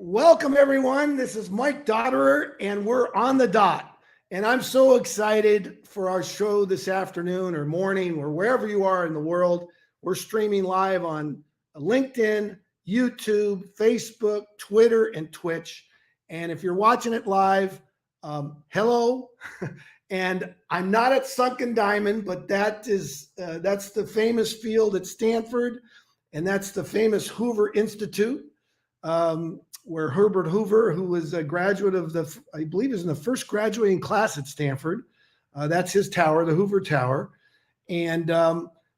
Welcome, everyone. This is Mike Dotterer, and we're on the dot. And I'm so excited for our show this afternoon or morning or wherever you are in the world. We're streaming live on LinkedIn, YouTube, Facebook, Twitter, and Twitch. And if you're watching it live, hello. And I'm not at Sunken Diamond, but that's the famous field at Stanford, and that's the famous Hoover Institute. Where Herbert Hoover, who was a graduate of I believe is in the first graduating class at Stanford. That's his tower, the Hoover Tower. And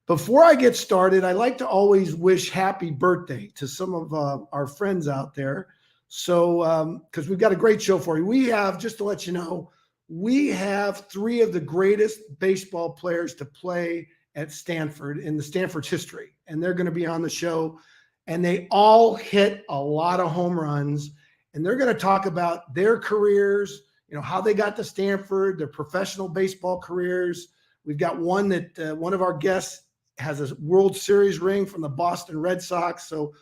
before I get started, I like to always wish happy birthday to some of our friends out there. So, because we've got a great show for you. We have, just to let you know, we have three of the greatest baseball players to play at Stanford in the Stanford's history. And they're going to be on the show. And they all hit a lot of home runs, and they're going to talk about their careers, how they got to Stanford, their professional baseball careers. We've got one that one of our guests has a World Series ring from the Boston Red Sox. So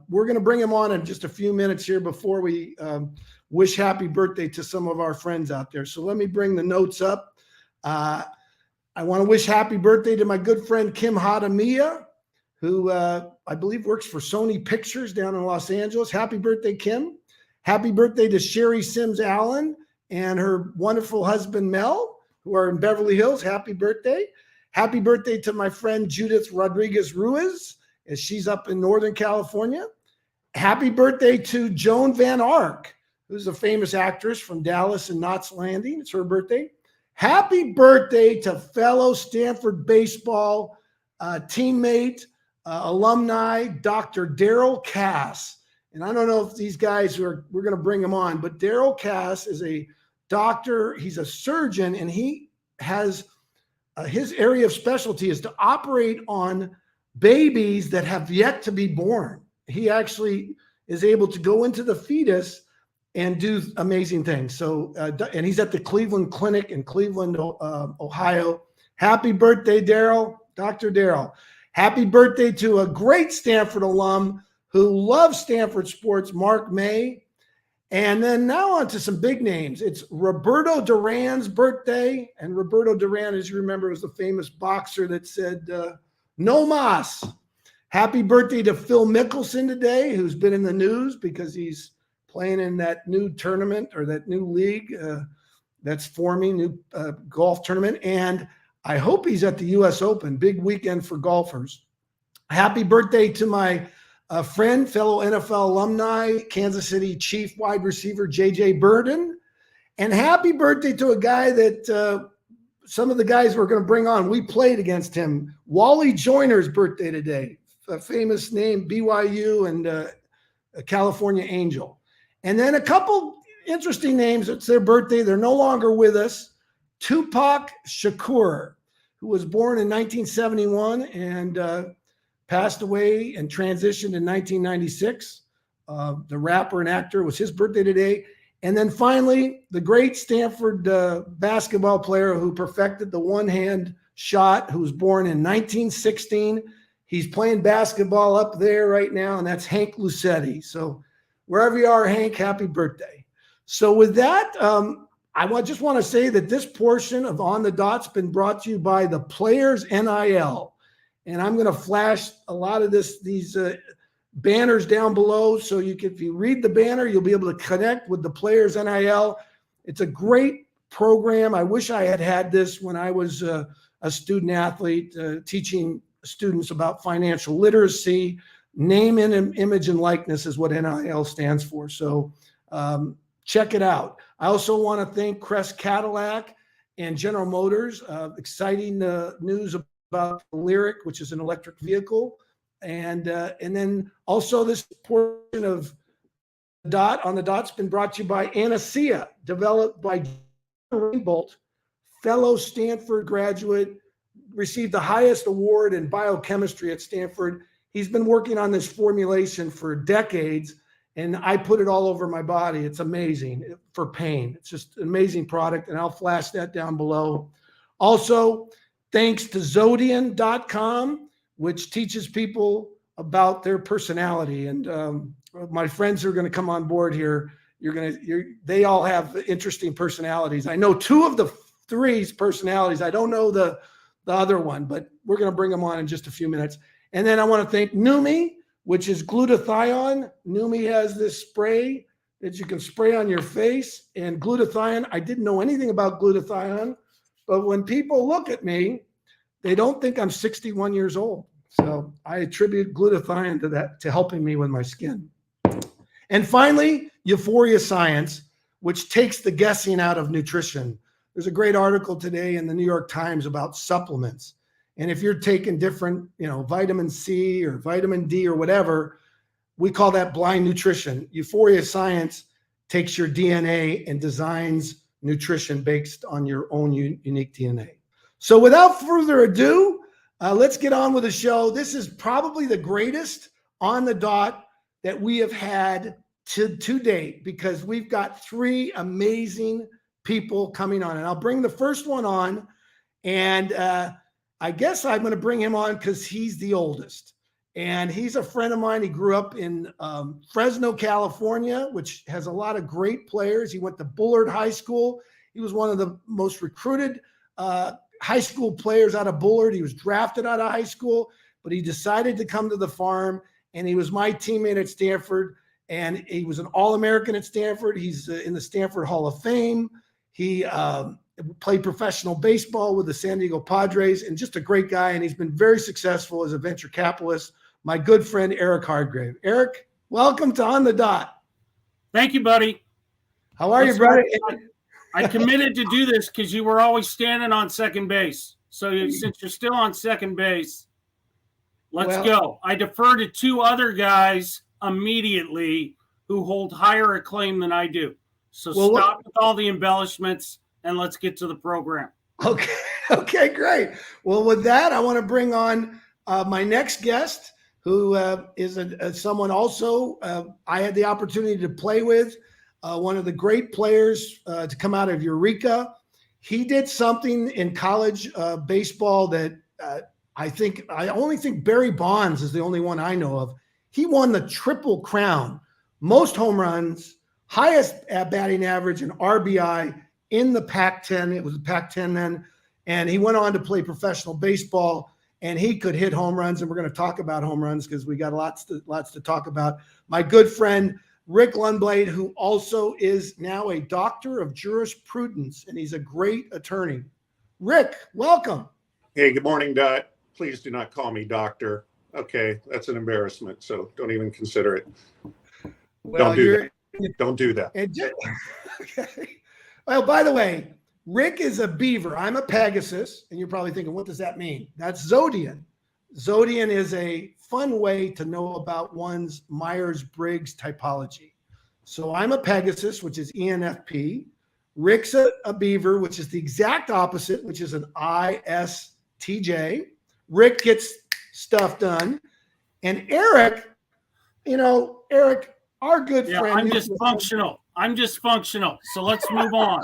we're going to bring him on in just a few minutes here before we wish happy birthday to some of our friends out there. So let me bring the notes up. I want to wish happy birthday to my good friend Kim Hadamiya, who I believe works for Sony Pictures down in Los Angeles. Happy birthday, Kim. Happy birthday to Sherry Sims Allen and her wonderful husband, Mel, who are in Beverly Hills. Happy birthday. Happy birthday to my friend Judith Rodriguez Ruiz, as she's up in Northern California. Happy birthday to Joan Van Ark, who's a famous actress from Dallas and Knots Landing. It's her birthday. Happy birthday to fellow Stanford baseball teammate, alumni, Dr. Daryl Cass. And I don't know if these guys we're going to bring him on, but Daryl Cass is a doctor. He's a surgeon, and he has his area of specialty is to operate on babies that have yet to be born. He actually is able to go into the fetus and do amazing things. So, and he's at the Cleveland Clinic in Cleveland, Ohio. Happy birthday, Daryl, Dr. Daryl. Happy birthday to a great Stanford alum who loves Stanford sports, Mark May. And then now on to some big names. It's Roberto Duran's birthday. And Roberto Duran, as you remember, was the famous boxer that said, no mas. Happy birthday to Phil Mickelson today, who's been in the news because he's playing in that new tournament or that new league that's forming, new golf tournament. And I hope he's at the U.S. Open, big weekend for golfers. Happy birthday to my friend, fellow NFL alumni, Kansas City Chief wide receiver, J.J. Burden. And happy birthday to a guy that some of the guys we're going to bring on, we played against him. Wally Joyner's birthday today, a famous name, BYU and a California Angel. And then a couple interesting names. It's their birthday. They're no longer with us. Tupac Shakur, who was born in 1971 and passed away and transitioned in 1996. The rapper and actor, was his birthday today. And then finally, the great Stanford basketball player who perfected the one-hand shot, who was born in 1916. He's playing basketball up there right now, and that's Hank Lucetti. So wherever you are, Hank, happy birthday. So with that, I just want to say that this portion of On the Dot's been brought to you by the Players NIL. And I'm going to flash a lot of these banners down below. So if you read the banner, you'll be able to connect with the Players NIL. It's a great program. I wish I had this when I was a student athlete, teaching students about financial literacy. Name and image and likeness is what NIL stands for. So check it out. I also want to thank Crest Cadillac and General Motors. Exciting news about the Lyric, which is an electric vehicle. And then also this portion of Dot on the Dot's been brought to you by Anesthesia, developed by Rainbolt, fellow Stanford graduate, received the highest award in biochemistry at Stanford. He's been working on this formulation for decades, and I put it all over my body. It's amazing for pain. It's just an amazing product, and I'll flash that down below. Also, thanks to Zodian.com, which teaches people about their personality. And my friends who are going to come on board here, they all have interesting personalities. I know two of the three's personalities. I don't know the other one, but we're going to bring them on in just a few minutes. And then I want to thank Numi, which is glutathione. Numi has this spray that you can spray on your face. And glutathione, I didn't know anything about glutathione, but when people look at me, they don't think I'm 61 years old. So I attribute glutathione to that, to helping me with my skin. And finally, Euphoria Science, which takes the guessing out of nutrition. There's a great article today in the New York Times about supplements. And if you're taking different, vitamin C or vitamin D or whatever, we call that blind nutrition. Euphoria Science takes your DNA and designs nutrition based on your own unique DNA. So without further ado, let's get on with the show. This is probably the greatest On the Dot that we have had to date, because we've got three amazing people coming on. And I'll bring the first one on. And I guess I'm going to bring him on because he's the oldest. And he's a friend of mine. He grew up in Fresno, California, which has a lot of great players. He went to Bullard High School. He was one of the most recruited high school players out of Bullard. He was drafted out of high school, but he decided to come to the farm, and he was my teammate at Stanford, and he was an All-American at Stanford. He's in the Stanford Hall of Fame. He played professional baseball with the San Diego Padres, and just a great guy, and he's been very successful as a venture capitalist. My good friend, Eric Hardgrave. Eric, welcome to On the Dot. Thank you, buddy. How are you, brother? I committed to do this because you were always standing on second base. So since you're still on second base, let's go. I defer to two other guys immediately who hold higher acclaim than I do. So stop with all the embellishments and let's get to the program. Okay, great. Well, with that, I want to bring on my next guest, who is someone also I had the opportunity to play with. One of the great players to come out of Eureka. He did something in college baseball that I only think Barry Bonds is the only one I know of. He won the Triple Crown, most home runs, highest batting average, and RBI in the Pac-10. It was the Pac-10 then. And he went on to play professional baseball, and he could hit home runs. And we're going to talk about home runs because we got lots to talk about. My good friend, Rick Lundblade, who also is now a doctor of jurisprudence, and he's a great attorney. Rick, welcome. Hey, good morning, Dot. Please do not call me doctor. Okay, that's an embarrassment, so don't even consider it. Well, don't do that. Okay. Well, by the way, Rick is a beaver. I'm a Pegasus, and you're probably thinking, what does that mean? That's Zodian. Zodian is a fun way to know about one's Myers-Briggs typology. So I'm a Pegasus, which is ENFP. Rick's a beaver, which is the exact opposite, which is an ISTJ. Rick gets stuff done. And Eric, our good friend. I'm just functional. So let's move on.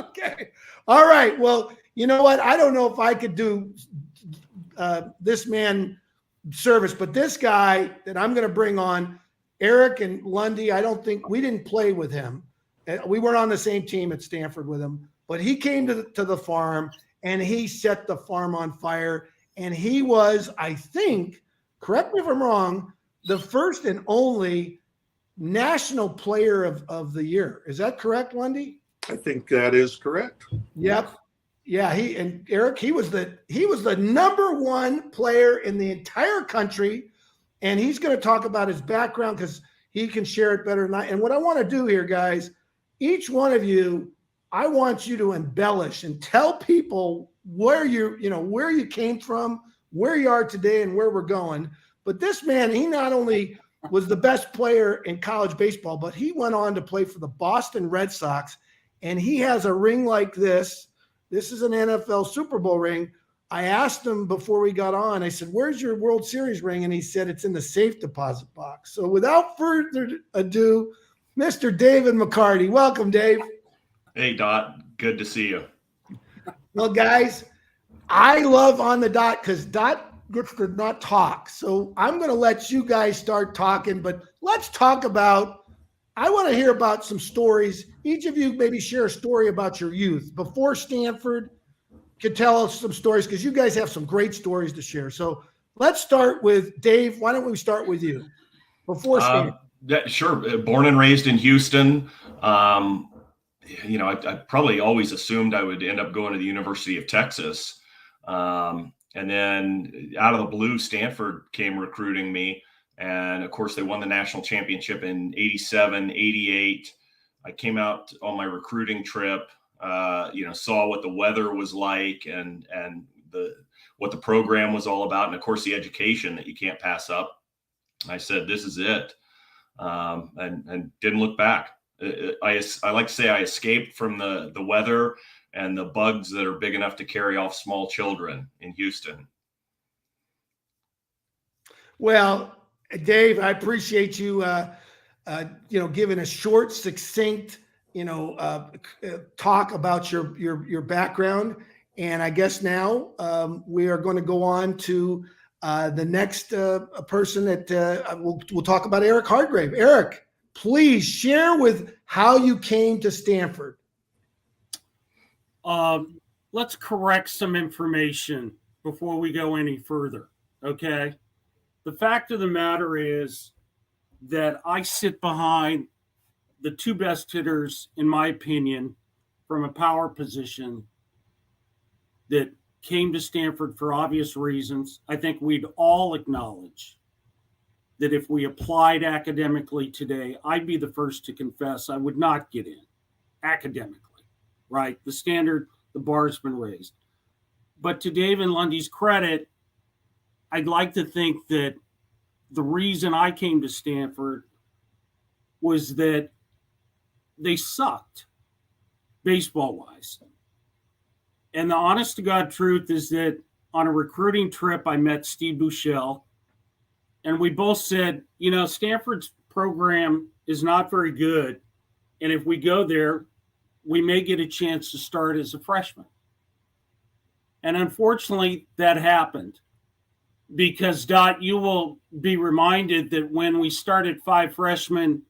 Okay. All right. Well, you know what? I don't know if I could do this man service, but this guy that I'm going to bring on, Eric and Lundy, I don't think we didn't play with him. We weren't on the same team at Stanford with him, but he came to the farm and he set the farm on fire. And he was, I think, correct me if I'm wrong, the first and only national player of the year. Is that correct, Lundy? I think that is correct. Yep. Yeah, Eric, he was the number one player in the entire country, and he's going to talk about his background because he can share it better than I. And what I want to do here, guys, each one of you, I want you to embellish and tell people where where you came from, where you are today, and where we're going. But this man, he not only was the best player in college baseball, but he went on to play for the Boston Red Sox, and he has a ring like this. This is an NFL Super Bowl ring. I asked him before we got on, I said, where's your World Series ring? And he said, it's in the safe deposit box. So without further ado, Mr. David McCarty. Welcome, Dave. Hey, Dot. Good to see you. Well, guys, I love On the Dot because Dot gets to not talk. So I'm going to let you guys start talking, but let's talk about, I want to hear about some stories. Each of you maybe share a story about your youth before Stanford. Could tell us some stories because you guys have some great stories to share. So let's start with Dave. Why don't we start with you before Stanford? Sure. Born and raised in Houston. I probably always assumed I would end up going to the University of Texas. And then out of the blue, Stanford came recruiting me. And of course, they won the national championship in 87, 88. I came out on my recruiting trip, saw what the weather was like and what the program was all about. And of course, the education that you can't pass up. I said, this is it. And didn't look back. I like to say I escaped from the weather and the bugs that are big enough to carry off small children in Houston. Well, Dave, I appreciate you, giving a short, succinct, talk about your background. And I guess now we are going to go on to the next person that we'll talk about, Eric Hardgrave. Eric, please share with how you came to Stanford. Let's correct some information before we go any further. Okay. The fact of the matter is that I sit behind the two best hitters, in my opinion, from a power position that came to Stanford for obvious reasons. I think we'd all acknowledge that if we applied academically today, I'd be the first to confess I would not get in academically, right? The standard, the bar's been raised. But to Dave and Lundy's credit, I'd like to think that the reason I came to Stanford was that they sucked baseball-wise. And the honest to God truth is that on a recruiting trip, I met Steve Buechele, and we both said, Stanford's program is not very good. And if we go there, we may get a chance to start as a freshman. And unfortunately, that happened because, Dot, you will be reminded that when we started 5 freshmen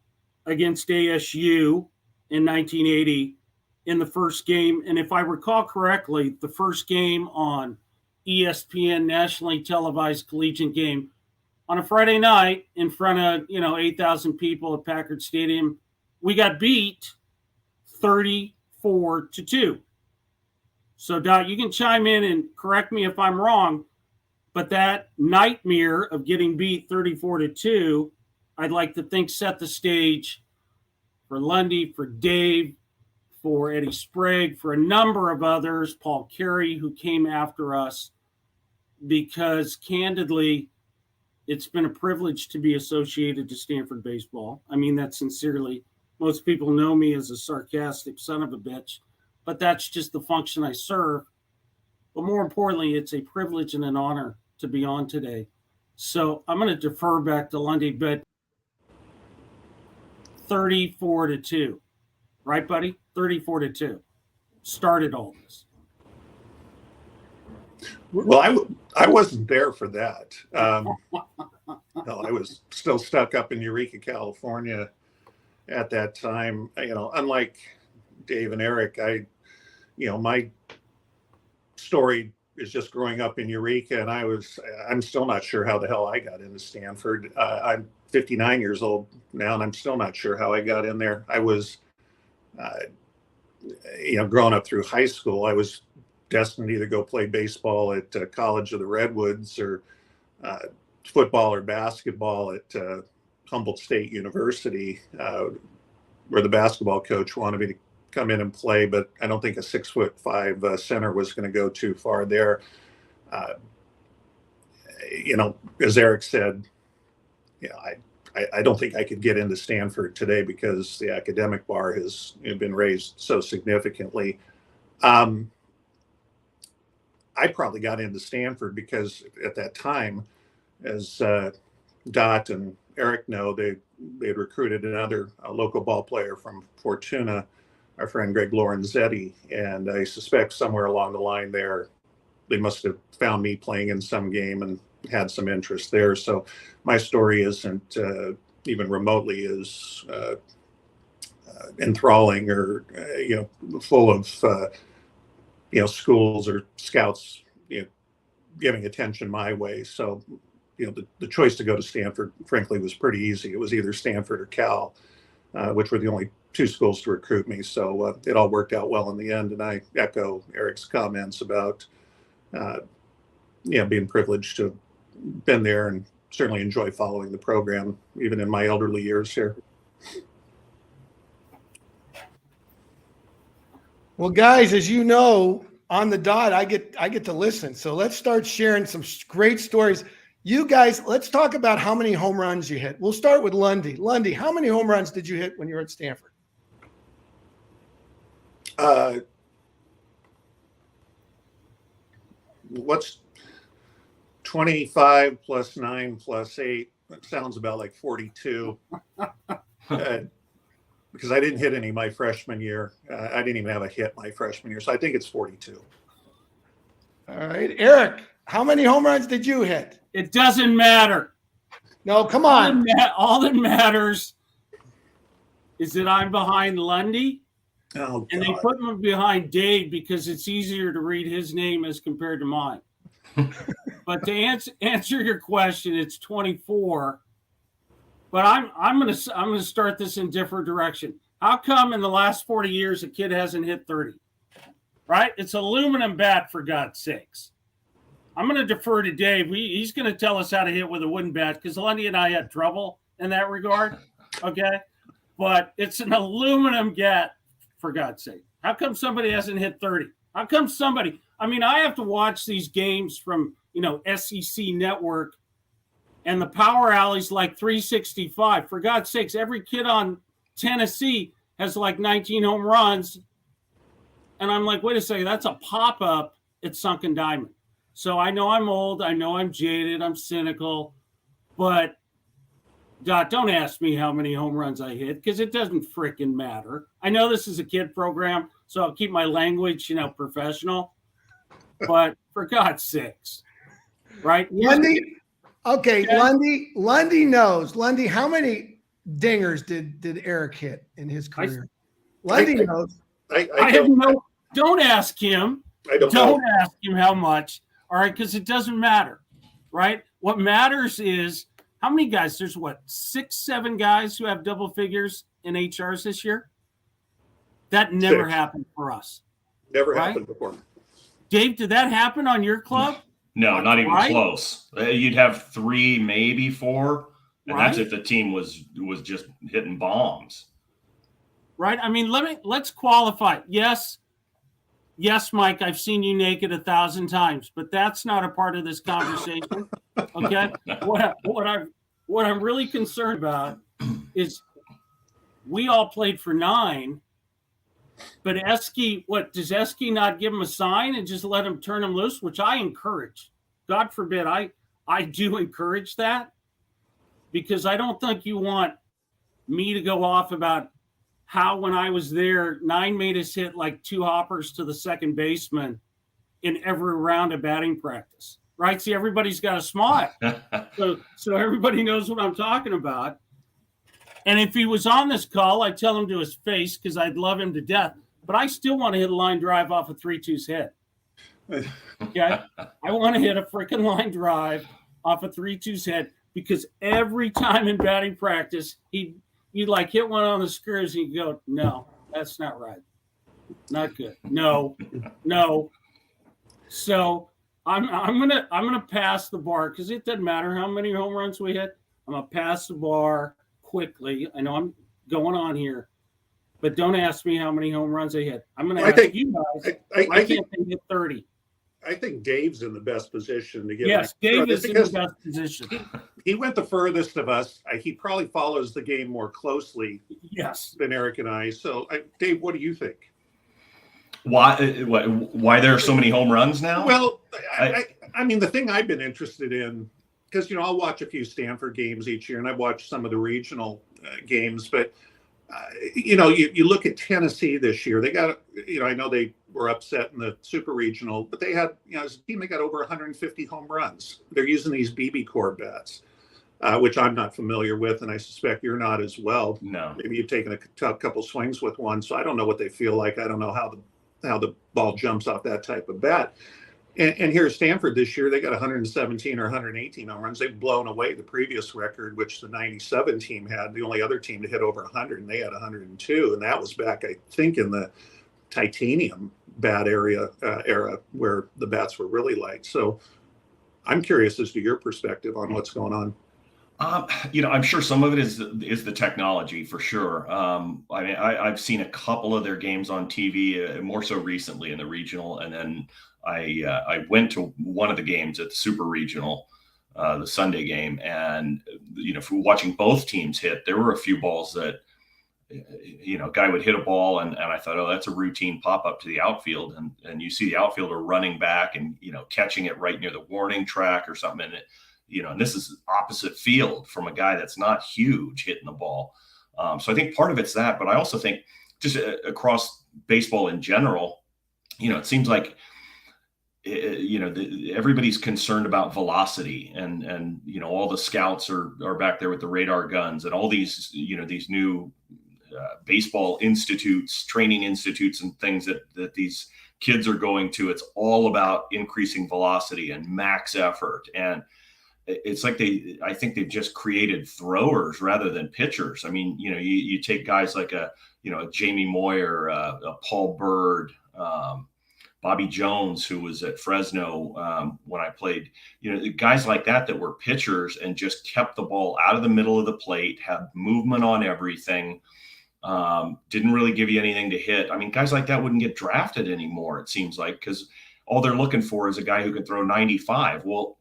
against ASU in 1980 in the first game, and if I recall correctly, the first game on ESPN, nationally televised collegiate game, on a Friday night in front of, 8,000 people at Packard Stadium, we got beat 34-2. So, Dot, you can chime in and correct me if I'm wrong, but that nightmare of getting beat 34-2, I'd like to think set the stage for Lundy, for Dave, for Eddie Sprague, for a number of others, Paul Carey, who came after us, because candidly, it's been a privilege to be associated to Stanford baseball. I mean that sincerely. Most people know me as a sarcastic son of a bitch, but that's just the function I serve. But more importantly, it's a privilege and an honor to be on today. So I'm going to defer back to Lundy, but 34-2, right, buddy? 34-2 started all this. Well, I wasn't there for that. No, I was still stuck up in Eureka, California at that time. Unlike Dave and Eric, my story is just growing up in Eureka, and I'm still not sure how the hell I got into Stanford. I'm 59 years old now, and I'm still not sure how I got in there. I was, growing up through high school, I was destined to either go play baseball at College of the Redwoods or football or basketball at Humboldt State University, where the basketball coach wanted me to come in and play, but I don't think a 6'5" center was going to go too far there. As Eric said, I don't think I could get into Stanford today because the academic bar has been raised so significantly. I probably got into Stanford because at that time, as Dot and Eric know, they had recruited another local ball player from Fortuna, our friend Greg Lorenzetti, and I suspect somewhere along the line there, they must have found me playing in some game and had some interest there. So my story isn't even remotely as enthralling or full of schools or scouts giving attention my way. So the choice to go to Stanford, frankly, was pretty easy. It was either Stanford or Cal, which were the only two schools to recruit me. So it all worked out well in the end. And I echo Eric's comments about being privileged to have been there and certainly enjoy following the program, even in my elderly years here. Well, guys, as you know, on the dot, I get to listen. So let's start sharing some great stories. You guys, let's talk about how many home runs you hit. We'll start with Lundy. Lundy, how many home runs did you hit when you were at Stanford? What's 25 plus 9 plus 8? That sounds about like 42. Because I didn't hit any my freshman year. I didn't even have a hit my freshman year. So I think it's 42. All right. Eric, how many home runs did you hit? It doesn't matter. No, come on. All that matters is that I'm behind Lundy. Oh, and God. they put me behind Dave because it's easier to read his name as compared to mine. But to answer your question, it's 24. But I'm gonna start this in different direction. How come in the last 40 years a kid hasn't hit 30? Right? It's aluminum bat, for God's sakes. I'm gonna defer to Dave. He's gonna tell us how to hit with a wooden bat because Lundy and I had trouble in that regard. Okay, but it's an aluminum bat, for God's sake. How come somebody hasn't hit 30? How come somebody? I mean, I have to watch these games from SEC Network. And the power alley's like 365. For God's sakes, every kid on Tennessee has like 19 home runs. And I'm like, wait a second, that's a pop-up at Sunken Diamond. So I know I'm old. I know I'm jaded. I'm cynical. But, Dot, don't ask me how many home runs I hit because it doesn't freaking matter. I know this is a kid program, so I'll keep my language, professional. But for God's sakes, right? Lundy. Okay, Lundy knows. Lundy, how many dingers did Eric hit in his career? Lundy knows. Don't ask him. Don't ask him how much. All right, because it doesn't matter, right? What matters is how many guys. There's 6, 7 guys who have double figures in HRs this year. That never happened for us. Never happened before. Dave, did that happen on your club? No, not even close. You'd have 3, maybe 4, and that's if the team was just hitting bombs. Right. I mean, let's qualify. Yes, Mike, I've seen you naked 1,000 times, but that's not a part of this conversation. Okay. What I'm really concerned about is we all played for 9. But Esky, does Esky not give him a sign and just let him turn him loose, which I encourage? God forbid, I do encourage that because I don't think you want me to go off about how when I was there, 9 made us hit like 2 hoppers to the second baseman in every round of batting practice, right? See, everybody's got a smile. so everybody knows what I'm talking about. And if he was on this call, I'd tell him to his face because I'd love him to death. But I still want to hit a line drive off a 3-2's head. Okay? I want to hit a freaking line drive off a 3-2's head because every time in batting practice, you'd like hit one on the screws and you go, no, that's not right. Not good. No. So I'm gonna pass the bar because it doesn't matter how many home runs we hit. I'm gonna pass the bar quickly. I know I'm going on here, but don't ask me how many home runs I hit. I'm going to ask you guys. I can't hit 30. I think Dave's in the best position to give. Yes, Dave is in the best position. He went the furthest of us. He probably follows the game more closely. Yes, than Eric and I. So, Dave, what do you think? Why there are so many home runs now? Well, I mean, the thing I've been interested in. Because, I'll watch a few Stanford games each year, and I've watched some of the regional games. But, you look at Tennessee this year. They got, I know they were upset in the super regional, but they had, as a team, they got over 150 home runs. They're using these BB core bats, which I'm not familiar with, and I suspect you're not as well. No. Maybe you've taken a couple swings with one, so I don't know what they feel like. I don't know how the ball jumps off that type of bat. And here at Stanford this year, they got 117 or 118 home runs. They've blown away the previous record, which the 97 team had. The only other team to hit over 100, and they had 102. And that was back, I think, in the titanium bat era where the bats were really light. So I'm curious as to your perspective on what's going on. I'm sure some of it is the technology for sure. I mean, I've seen a couple of their games on TV, more so recently in the regional, and then I went to one of the games at the super regional, the Sunday game, and for watching both teams hit, there were a few balls that a guy would hit a ball, and I thought, oh, that's a routine pop up to the outfield, and you see the outfielder running back and catching it right near the warning track or something, and and this is opposite field from a guy that's not huge hitting the ball. So I think part of it's that, but I also think just across baseball in general, it seems like, everybody's concerned about velocity and all the scouts are back there with the radar guns and all these, these new baseball institutes, training institutes and things that these kids are going to. It's all about increasing velocity and max effort. And it's like I think they've just created throwers rather than pitchers. I mean, you take guys like a Jamie Moyer, a Paul Bird, Bobby Jones, who was at Fresno when I played, guys like that were pitchers and just kept the ball out of the middle of the plate, had movement on everything, didn't really give you anything to hit. I mean, guys like that wouldn't get drafted anymore, it seems like, because all they're looking for is a guy who can throw 95. Well,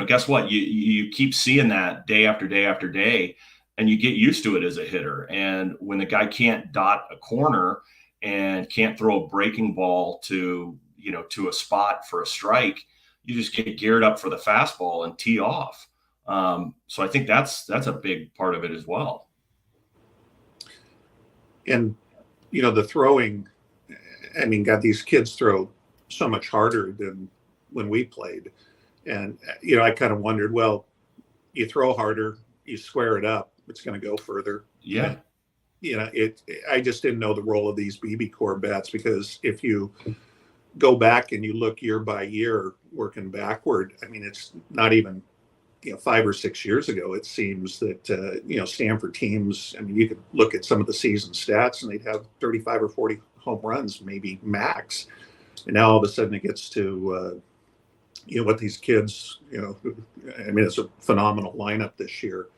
guess what? You keep seeing that day after day after day, and you get used to it as a hitter. And when the guy can't dot a corner and can't throw a breaking ball to a spot for a strike, you just get geared up for the fastball and tee off. So I think that's a big part of it as well. And, the throwing, I mean, God, these kids throw so much harder than when we played. And, I kind of wondered, well, you throw harder, you square it up, it's going to go further. Yeah. I just didn't know the role of these BB core bats, because if you go back and you look year by year working backward, I mean, it's not even, 5 or 6 years ago, it seems that, Stanford teams, I mean, you could look at some of the season stats and they'd have 35 or 40 home runs, maybe max. And now all of a sudden it gets to, what these kids, I mean, it's a phenomenal lineup this year.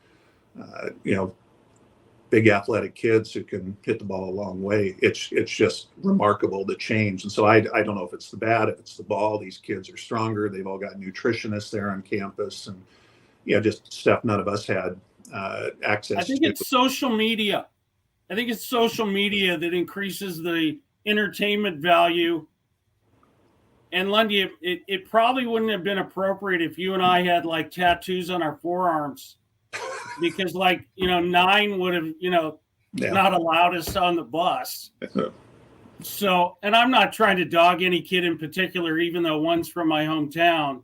Big athletic kids who can hit the ball a long way. It's just remarkable, the change. And so I don't know if it's the bat, if it's the ball. These kids are stronger. They've all got nutritionists there on campus, and just stuff none of us had access to. I think it's social media. I think it's social media that increases the entertainment value. And Lundy, it probably wouldn't have been appropriate if you and I had like tattoos on our forearms, because Nine would have, not allowed us on the bus. So, and I'm not trying to dog any kid in particular, even though one's from my hometown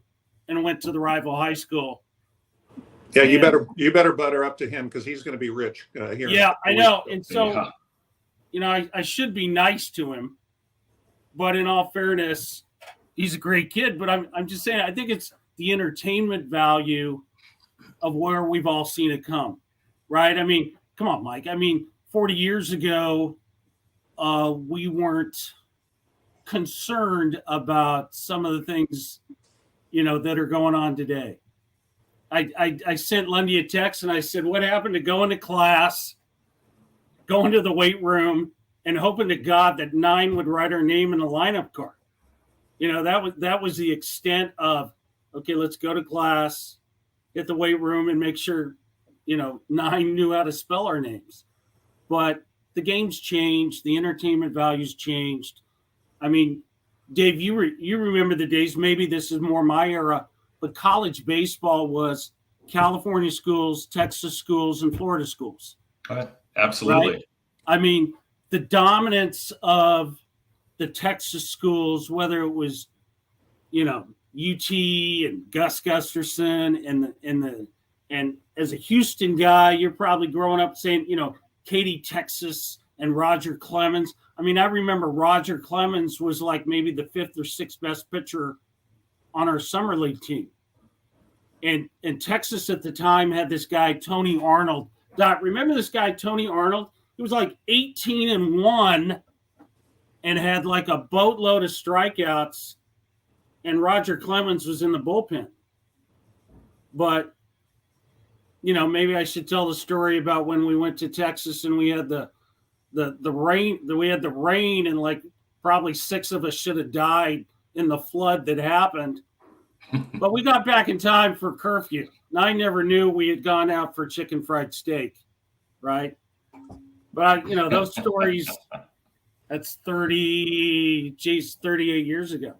and went to the rival high school. Yeah, you better butter up to him, because he's going to be rich here. Yeah, I know. And so, I should be nice to him, but in all fairness, he's a great kid. But I'm just saying, I think it's the entertainment value of where we've all seen it come, right? I mean, come on, Mike. I mean, 40 years ago, we weren't concerned about some of the things, that are going on today. I sent Lundy a text and I said, what happened to going to class, going to the weight room, and hoping to God that Nine would write our name in the lineup card? That was the extent of, okay, let's go to class, hit the weight room, and make sure, Nine knew how to spell our names. But the game's changed. The entertainment value's changed. I mean, Dave, you remember the days, maybe this is more my era, but college baseball was California schools, Texas schools, and Florida schools. Absolutely. Right? I mean, the dominance of the Texas schools, whether it was, UT and Gus Gusterson and as a Houston guy, you're probably growing up saying, Katy, Texas and Roger Clemens. I mean, I remember Roger Clemens was like maybe the 5th or 6th best pitcher on our summer league team. And Texas at the time had this guy, Tony Arnold. Dot, remember this guy, Tony Arnold? He was like 18-1 and had like a boatload of strikeouts. And Roger Clemens was in the bullpen. But, maybe I should tell the story about when we went to Texas and we had the rain. We had the rain, and like probably 6 of us should have died in the flood that happened. But we got back in time for curfew. And I never knew we had gone out for chicken fried steak, right? But, those stories, that's 38 years ago,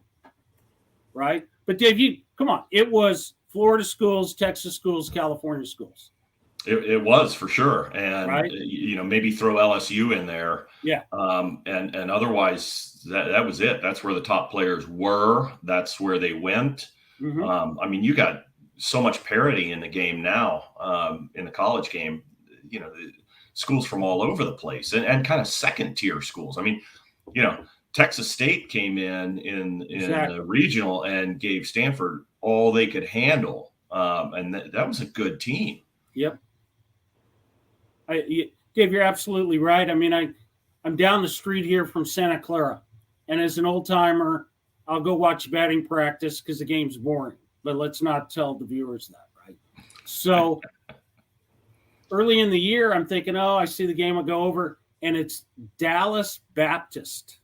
right? But Dave, come on. It was Florida schools, Texas schools, California schools. It was for sure. And, right? Maybe throw LSU in there. Yeah. And otherwise, that was it. That's where the top players were. That's where they went. Mm-hmm. I mean, you got so much parity in the game now, in the college game, schools from all over the place and kind of second tier schools. I mean, Texas State came in Exactly. the regional and gave Stanford all they could handle. And that was a good team. Yep. Dave, you're absolutely right. I mean, I'm down the street here from Santa Clara, and as an old timer, I'll go watch batting practice because the game's boring, but let's not tell the viewers that, right? So early in the year, I'm thinking, I see the game, I'll go over, and it's Dallas Baptist,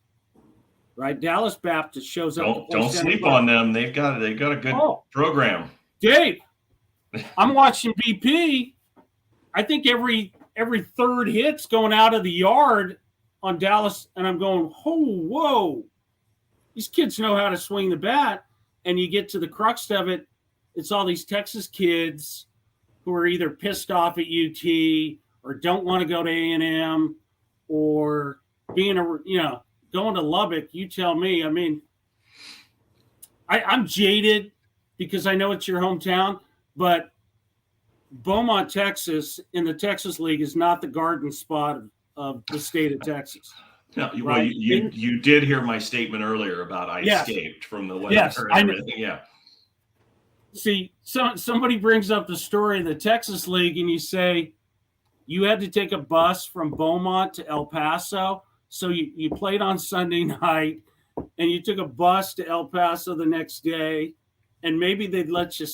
right? Dallas Baptist shows up. Don't sleep on them. They've got a good program. Dave, I'm watching BP. I think every third hit's going out of the yard on Dallas, and I'm going, whoa. These kids know how to swing the bat, and you get to the crux of it. It's all these Texas kids who are either pissed off at UT or don't want to go to A&M or going to Lubbock. You tell me. I mean, I'm jaded because I know it's your hometown, but Beaumont, Texas, in the Texas League is not the garden spot of the state of Texas. No, well, you did hear my statement earlier about I escaped from the weather. Yes, and everything. Yeah. See, somebody brings up the story of the Texas League, and you say you had to take a bus from Beaumont to El Paso. So you played on Sunday night, and you took a bus to El Paso the next day, and maybe they'd let you,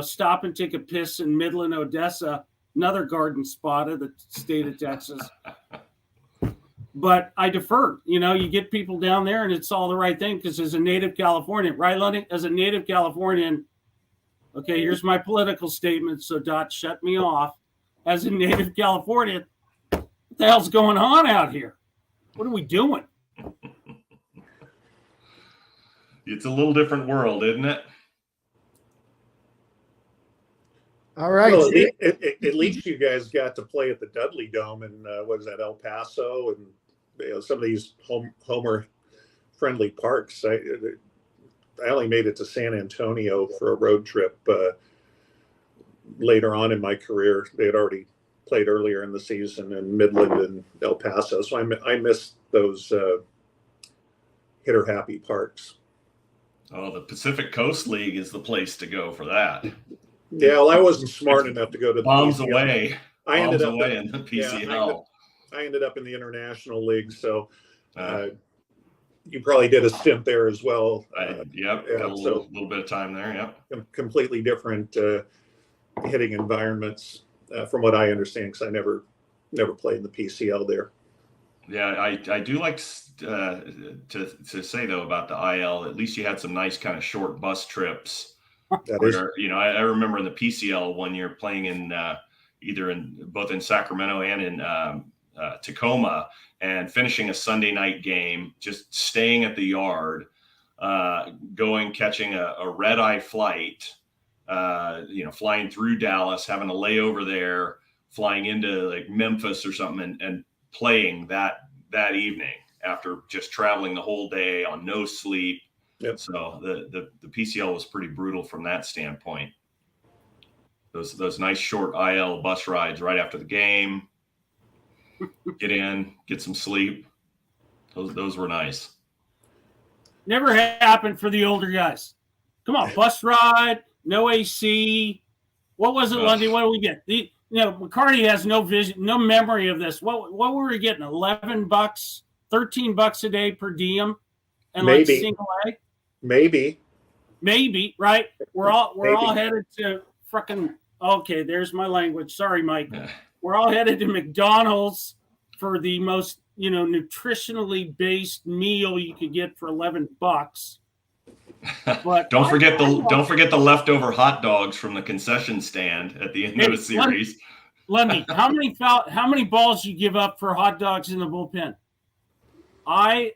stop and take a piss in Midland, Odessa, another garden spot of the state of Texas. But I defer. You get people down there, and it's all the right thing because as a native Californian, right, Lundy? As a native Californian, okay, here's my political statement, so Dot, shut me off. As a native Californian, what the hell's going on out here? What are we doing? It's a little different world, isn't it? All right. Well, at least you guys got to play at the Dudley Dome in what is that, El Paso, and some of these homer-friendly parks. I only made it to San Antonio for a road trip later on in my career. They had already played earlier in the season in Midland and El Paso, so I missed those hitter-happy parks. Oh, the Pacific Coast League is the place to go for that. Yeah, well, I wasn't smart enough to go to the bombs PCL. away. I ended up in the PCL. I ended up in the International League, so you probably did a stint there as well. Got a little bit of time there. Yeah, completely different hitting environments from what I understand, because I never played in the PCL there. Yeah, I do like to say though about the IL. At least you had some nice kind of short bus trips. I remember in the PCL 1 year playing in both in Sacramento and in Tacoma, and finishing a Sunday night game, just staying at the yard, catching a red eye flight, flying through Dallas, having a layover there, flying into like Memphis or something, and playing that evening after just traveling the whole day on no sleep. Yep. So the PCL was pretty brutal from that standpoint. Those nice short IL bus rides right after the game, get in, get some sleep. Those were nice. Never happened for the older guys. Come on, bus ride, no AC. What was it, Lundy? What do we get? McCarty has no vision, no memory of this. What were we getting? $11, $13 a day per diem, and Maybe. like single A. Maybe, right? We're all headed to frickin'. Okay, there's my language. Sorry, Mike. We're all headed to McDonald's for the most nutritionally based meal you could get for $11. But don't forget the leftover hot dogs from the concession stand at the end of the series. Lundy, how many balls you give up for hot dogs in the bullpen? I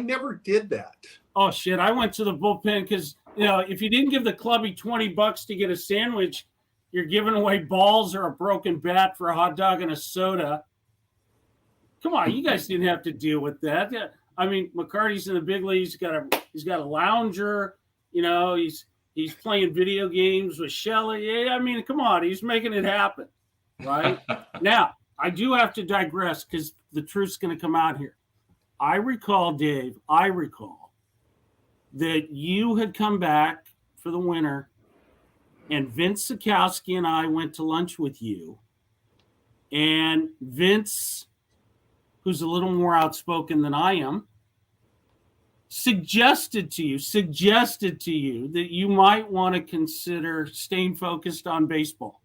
never did that. Oh shit! I went to the bullpen because if you didn't give the clubby $20 to get a sandwich, you're giving away balls or a broken bat for a hot dog and a soda. Come on, you guys didn't have to deal with that. Yeah, I mean, McCarty's in the big leagues. He's got a lounger. He's playing video games with Shelly. Yeah, I mean, come on, he's making it happen, right? Now, I do have to digress because the truth's going to come out here. I recall, Dave, that you had come back for the winter, and Vince Sikowski and I went to lunch with you. And Vince, who's a little more outspoken than I am, suggested to you that you might want to consider staying focused on baseball.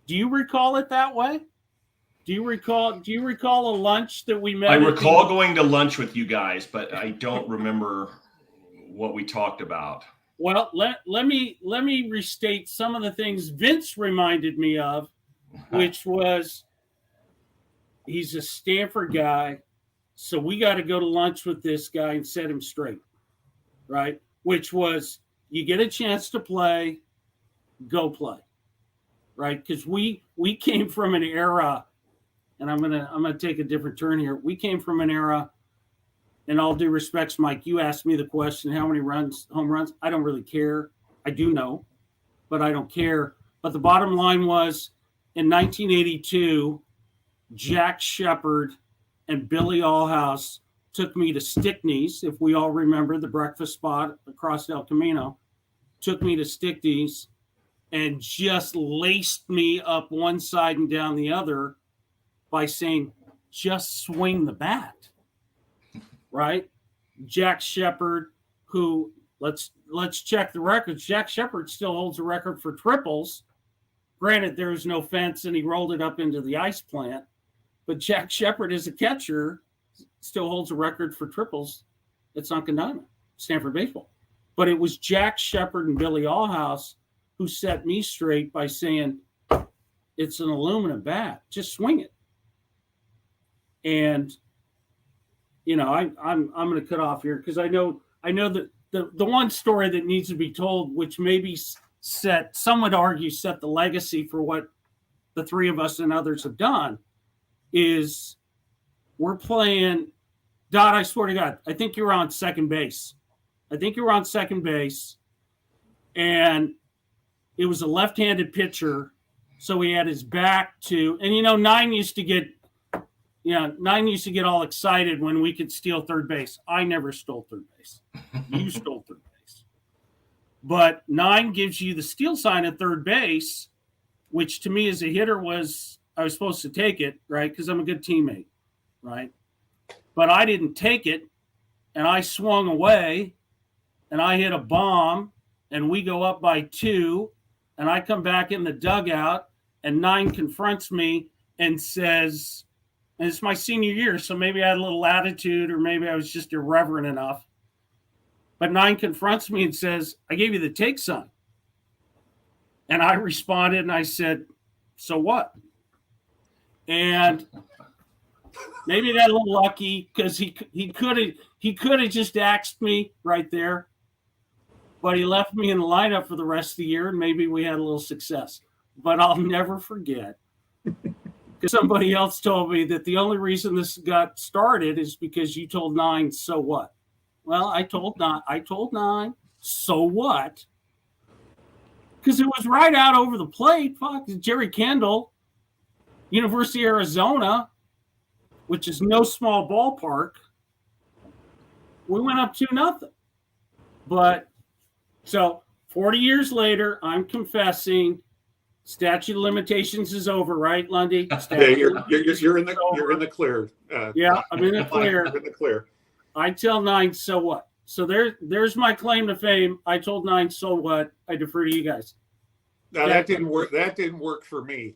Do you recall it that way? Do you recall a lunch that we met? I recall going to lunch with you guys, but I don't remember what we talked about. Well, let me restate some of the things Vince reminded me of, which was he's a Stanford guy, so we got to go to lunch with this guy and set him straight, right? Which was you get a chance to play, go play, right? Because we came from an era, and I'm gonna take a different turn here. We came from an era. In all due respects, Mike, you asked me the question, how many home runs? I don't really care. I do know, but I don't care. But the bottom line was, in 1982, Jack Shepard and Billy Allhouse took me to Stickney's, if we all remember the breakfast spot across El Camino, took me to Stickney's and just laced me up one side and down the other by saying, just swing the bat. Right? Jack Shepard, who let's check the records. Jack Shepard still holds a record for triples. Granted, there was no fence and he rolled it up into the ice plant. But Jack Shepard, as a catcher, still holds a record for triples at Sunken Diamond, Stanford baseball. But it was Jack Shepard and Billy Allhouse who set me straight by saying, it's an aluminum bat. Just swing it. And I'm going to cut off here because I know that the one story that needs to be told, which maybe some would argue set the legacy for what the three of us and others have done, is we're playing. Dot, I swear to God, I think you were on second base. And it was a left-handed pitcher, so he had his back to. And Nine used to get all excited when we could steal third base. I never stole third base. You stole third base. But Nine gives you the steal sign at third base, which to me as a hitter I was supposed to take it, right? Because I'm a good teammate, right? But I didn't take it, and I swung away, and I hit a bomb, and we go up by 2, and I come back in the dugout, and Nine confronts me and says, and it's my senior year, so maybe I had a little attitude or maybe I was just irreverent enough. But Nine confronts me and says, I gave you the take sign. And I responded and I said, so what? And maybe I got a little lucky because he could have just axed me right there. But he left me in the lineup for the rest of the year and maybe we had a little success. But I'll never forget Because somebody else told me that the only reason this got started is because you told 9, so what? Well, I told 9, so what? Because it was right out over the plate. Fuck, Jerry Kendall, University of Arizona, which is no small ballpark. We went up 2-0. But so 40 years later, I'm confessing statute of limitations is over, right, Lundy? Yeah, you're in the clear. Yeah, I'm in the clear. You're in the clear. I tell 9, so what? So there's my claim to fame. I told 9, so what? I defer to you guys. No, that didn't work. That didn't work for me.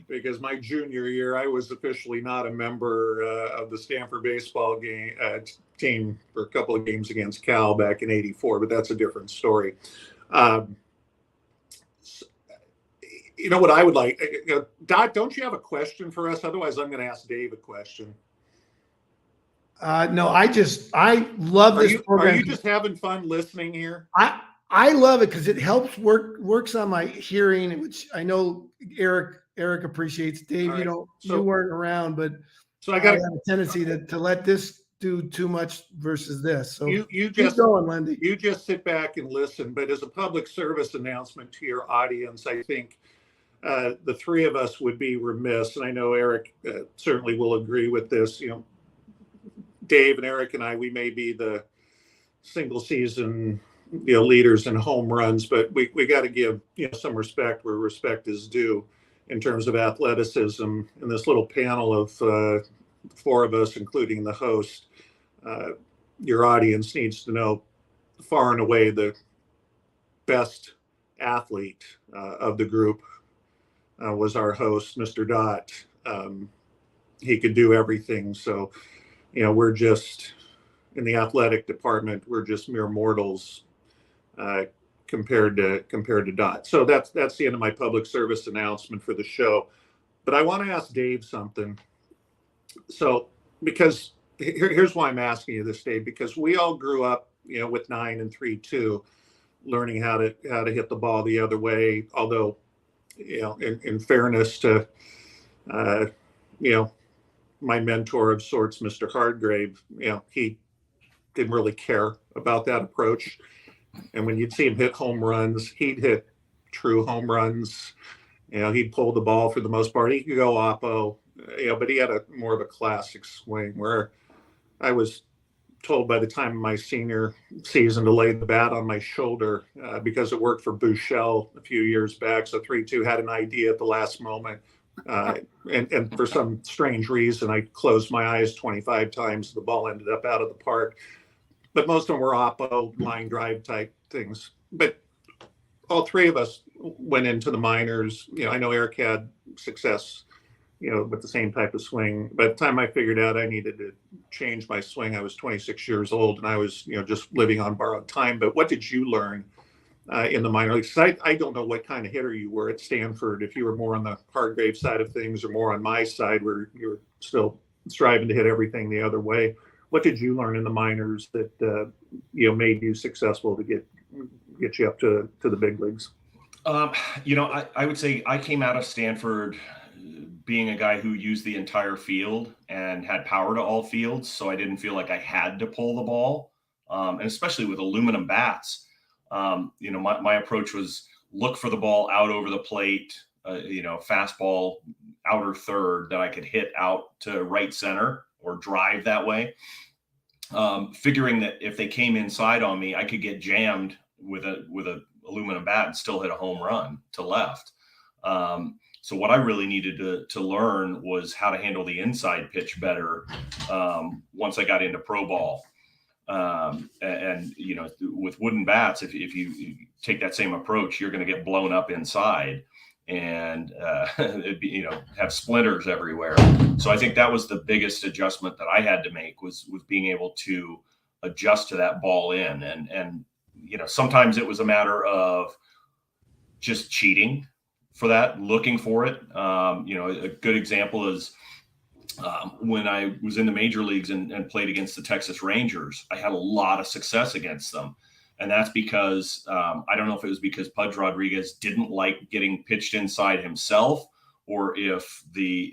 Because my junior year, I was officially not a member of the Stanford baseball team for a couple of games against Cal back in '84, but that's a different story. You know what I would like? Dot, don't you have a question for us? Otherwise, I'm going to ask Dave a question. No, I love this program. Are you just having fun listening here? I love it because it helps works on my hearing, which I know Eric appreciates. Dave, Right. you weren't around, but So I got have a tendency to let this do too much versus this. So you keep just going, Lindy. You just sit back and listen. But as a public service announcement to your audience, I think the three of us would be remiss, and I know Eric certainly will agree with this. Dave and Eric and I, we may be the single season leaders in home runs, but we got to give some respect where respect is due in terms of athleticism. In this little panel of 4 of us, including the host, your audience needs to know far and away the best athlete of the group was our host, Mr. Dot. He could do everything. So, we're just in the athletic department, we're just mere mortals compared to Dot. So that's the end of my public service announcement for the show. But I want to ask Dave something. So, because here's why I'm asking you this, Dave, because we all grew up, with 9 and 3-2, learning how to hit the ball the other way. Although, in fairness to, my mentor of sorts, Mr. Hardgrave, he didn't really care about that approach. And when you'd see him hit home runs, he'd hit true home runs. He'd pull the ball for the most part. He could go oppo, but he had more of a classic swing where I was told by the time of my senior season to lay the bat on my shoulder because it worked for Bouchel a few years back. So 3-2 had an idea at the last moment. And for some strange reason, I closed my eyes 25 times. The ball ended up out of the park. But most of them were oppo, line drive type things. But all 3 of us went into the minors. I know Eric had success, with the same type of swing. By the time I figured out I needed to change my swing, I was 26 years old, and I was, just living on borrowed time. But what did you learn in the minor leagues? I don't know what kind of hitter you were at Stanford, if you were more on the Hardgrave side of things or more on my side where you were still striving to hit everything the other way. What did you learn in the minors that made you successful to get you up to the big leagues? I would say I came out of Stanford being a guy who used the entire field and had power to all fields, so I didn't feel like I had to pull the ball, and especially with aluminum bats. My approach was look for the ball out over the plate, fastball outer third that I could hit out to right center or drive that way. Figuring that if they came inside on me, I could get jammed with a aluminum bat and still hit a home run to left. So what I really needed to learn was how to handle the inside pitch better once I got into pro ball. With wooden bats, if you take that same approach, you're going to get blown up inside and have splinters everywhere. So I think that was the biggest adjustment that I had to make was being able to adjust to that ball in. And sometimes it was a matter of just cheating for that, looking for it. A good example is when I was in the major leagues and played against the Texas Rangers, I had a lot of success against them. And that's because I don't know if it was because Pudge Rodriguez didn't like getting pitched inside himself, or if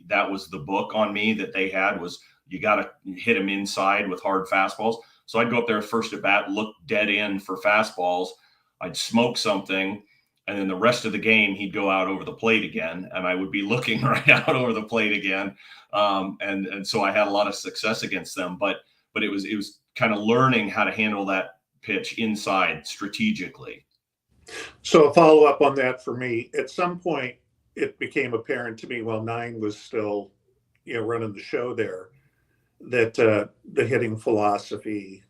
that was the book on me that they had was you got to hit him inside with hard fastballs. So I'd go up there first at bat, look dead in for fastballs. I'd smoke something, and then the rest of the game he'd go out over the plate again, and I would be looking right out over the plate again. And so I had a lot of success against them, but it was kind of learning how to handle that pitch inside strategically. So a follow up on that for me, at some point it became apparent to me while Nine was still, running the show there, that the hitting philosophy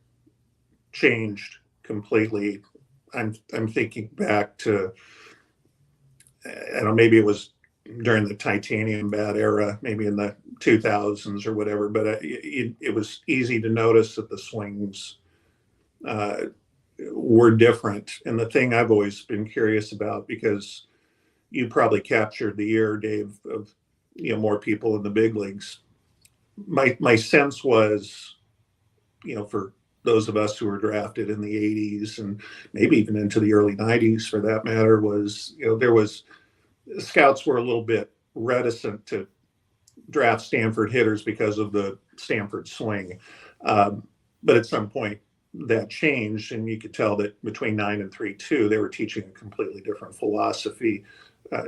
changed completely. I'm thinking back to, I don't know, maybe it was during the titanium bat era, maybe in the 2000s or whatever, but it was easy to notice that the swings were different. And the thing I've always been curious about, because you probably captured the ear, Dave, of more people in the big leagues. My sense was, for those of us who were drafted in the 80s and maybe even into the early 90s for that matter, was, scouts were a little bit reticent to draft Stanford hitters because of the Stanford swing. But at some point that changed, and you could tell that between 9 and 3-2, they were teaching a completely different philosophy.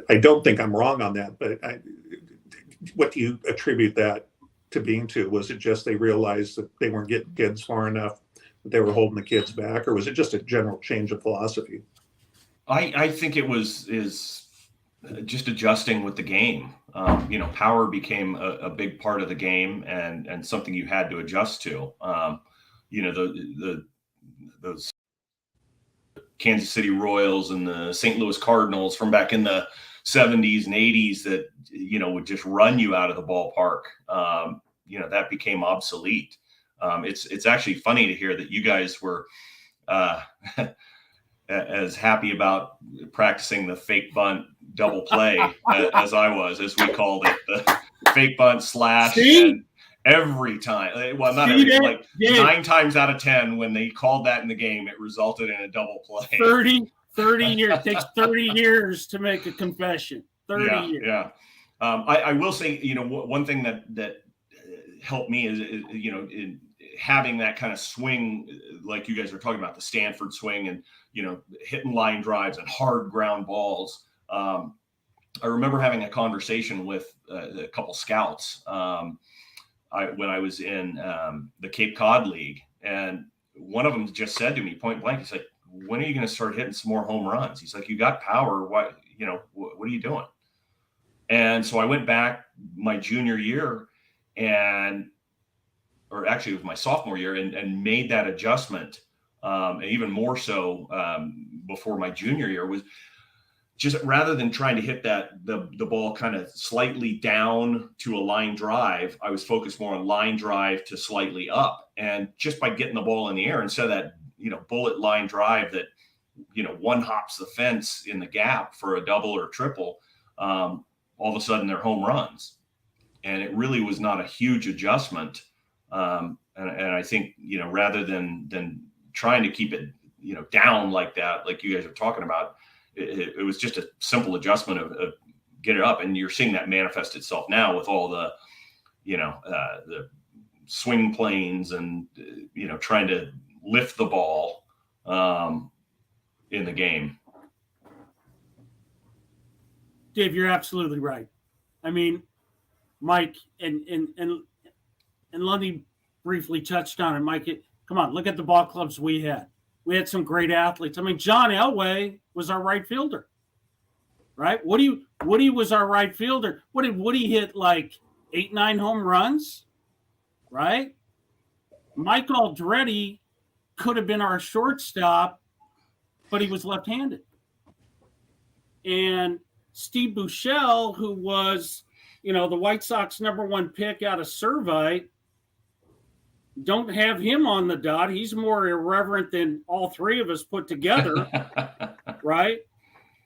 I don't think I'm wrong on that, but what do you attribute that to being to? Was it just they realized that they weren't getting kids far enough, that they were holding the kids back, or was it just a general change of philosophy? I think it is just adjusting with the game. Power became a big part of the game and something you had to adjust to. Those Kansas City Royals and the St. Louis Cardinals from back in the 70s and 80s that, would just run you out of the ballpark. That became obsolete. It's actually funny to hear that you guys were as happy about practicing the fake bunt double play as I was, as we called it, the fake bunt slash. And every time, well, not every, like 9 times out of 10, when they called that in the game, it resulted in a double play. 30 years. It takes 30 years to make a confession. 30 years. Yeah. I will say, one thing that helped me is in having that kind of swing, like you guys are talking about, the Stanford swing and, hitting line drives and hard ground balls. I remember having a conversation with a couple scouts when I was in the Cape Cod League, and one of them just said to me point blank, he's like, when are you going to start hitting some more home runs? He's like, you got power. What are you doing? And so I went back my junior year or actually it was my sophomore year and made that adjustment. And even more so before my junior year, was just rather than trying to hit the ball kind of slightly down to a line drive, I was focused more on line drive to slightly up. And just by getting the ball in the air instead of that, bullet line drive that, one hops the fence in the gap for a double or triple, all of a sudden they're home runs. And it really was not a huge adjustment. And I think, rather than trying to keep it, down like that, like you guys are talking about, it was just a simple adjustment of get it up. And you're seeing that manifest itself now with all the, the swing planes and, trying to lift the ball in the game. Dave, you're absolutely right. I mean, Mike and Lundy briefly touched on it. Mike, come on, look at the ball clubs we had. We had some great athletes. I mean, John Elway was our right fielder, right? Woody was our right fielder. What did Woody hit, like 8-9 home runs, right? Mike Aldretti could have been our shortstop, but he was left-handed. And Steve Buechele, who was, the White Sox #1 pick out of Servite, don't have him on the dot. He's more irreverent than all three of us put together, right?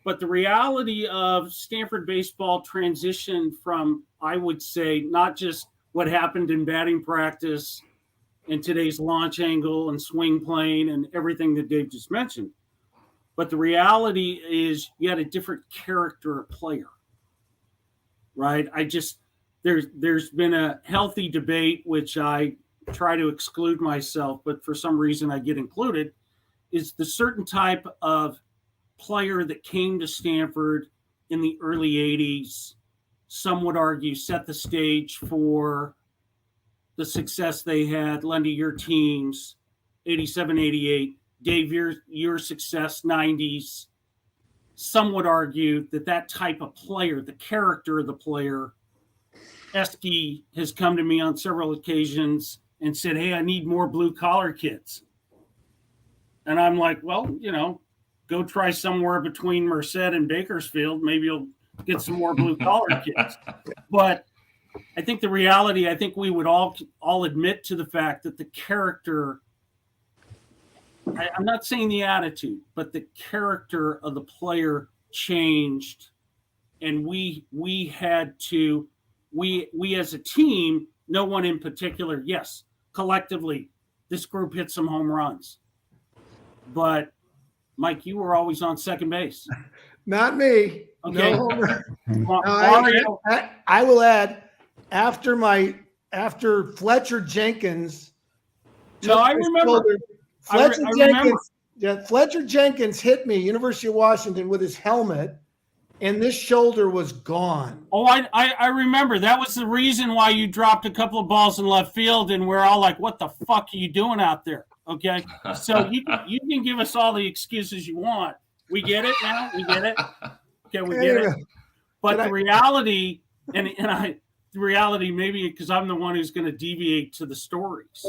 But the reality of Stanford baseball transitioned from, I would say, not just what happened in batting practice and today's launch angle and swing plane and everything that Dave just mentioned. But the reality is you had a different character of player, right? There's been a healthy debate, which I try to exclude myself, but for some reason I get included, is the certain type of player that came to Stanford in the early 80s, some would argue set the stage for the success they had. Lundy, your teams, 87, 88. Dave, your success, 90s. Some would argue that type of player, the character of the player, Esky has come to me on several occasions and said, hey, I need more blue-collar kids. And I'm like, well, go try somewhere between Merced and Bakersfield. Maybe you'll get some more blue-collar kids. But I think the reality, I think we would all admit to the fact that the character, I'm not saying the attitude, but the character of the player changed. And we had to, we as a team, no one in particular, yes, collectively, this group hit some home runs. But Mike, you were always on second base. Not me. Okay. No, I will add, after Fletcher Jenkins. No, I remember. Fletcher Jenkins hit me, University of Washington, with his helmet, and this shoulder was gone. Oh, I remember. That was the reason why you dropped a couple of balls in left field, and we're all like, what the fuck are you doing out there? Okay. So you can give us all the excuses you want. We get it now. We get it. Okay, we get it. But the reality, the reality, maybe because I'm the one who's going to deviate to the stories.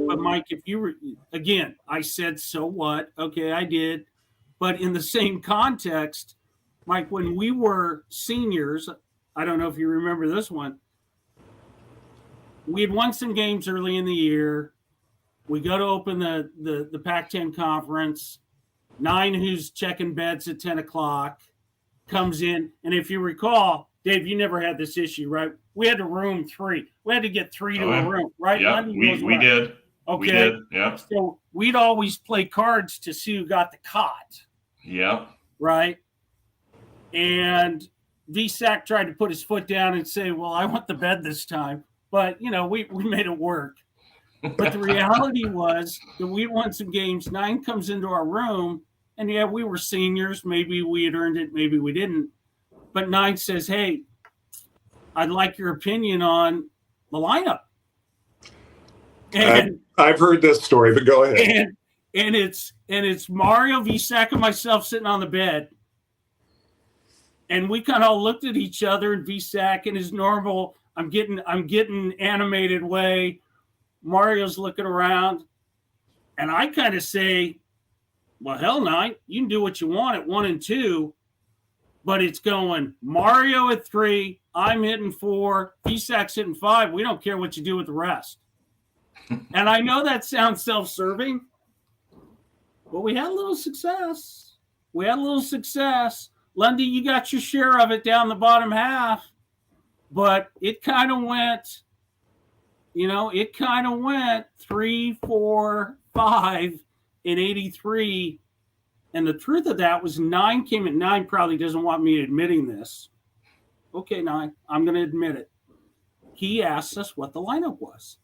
But Mike, if you were, again, I said, so what? Okay, I did. But in the same context, Mike, when we were seniors, I don't know if you remember this one, we had won some games early in the year. We go to open the Pac-10 conference. 9, who's checking beds at 10 o'clock, comes in. And if you recall, Dave, you never had this issue, right? We had to room 3. We had to get 3 to a room, right? Yeah, we did. Okay. We did, yeah. So we'd always play cards to see who got the cot. Yeah. Right? And VSAC tried to put his foot down and say, well, I want the bed this time. But, we made it work. But the reality was that we won some games. 9 comes into our room, and yeah, we were seniors. Maybe we had earned it, maybe we didn't. But 9 says, hey, I'd like your opinion on the lineup. And I've heard this story, but go ahead. And it's Mario, VSAC, and myself sitting on the bed. And we kind of all looked at each other, and VSAC in his normal, I'm getting animated way. Mario's looking around, and I kind of say, well, hell, 9, you can do what you want at 1 and 2, but it's going Mario at 3, I'm hitting 4, VSAC's hitting 5. We don't care what you do with the rest. And I know that sounds self-serving, but we had a little success. Lundy, you got your share of it down the bottom half, but it kind of went, 3, 4, 5 in 83. And the truth of that was 9 came at 9, probably doesn't want me admitting this. Okay, 9, I'm going to admit it. He asked us what the lineup was.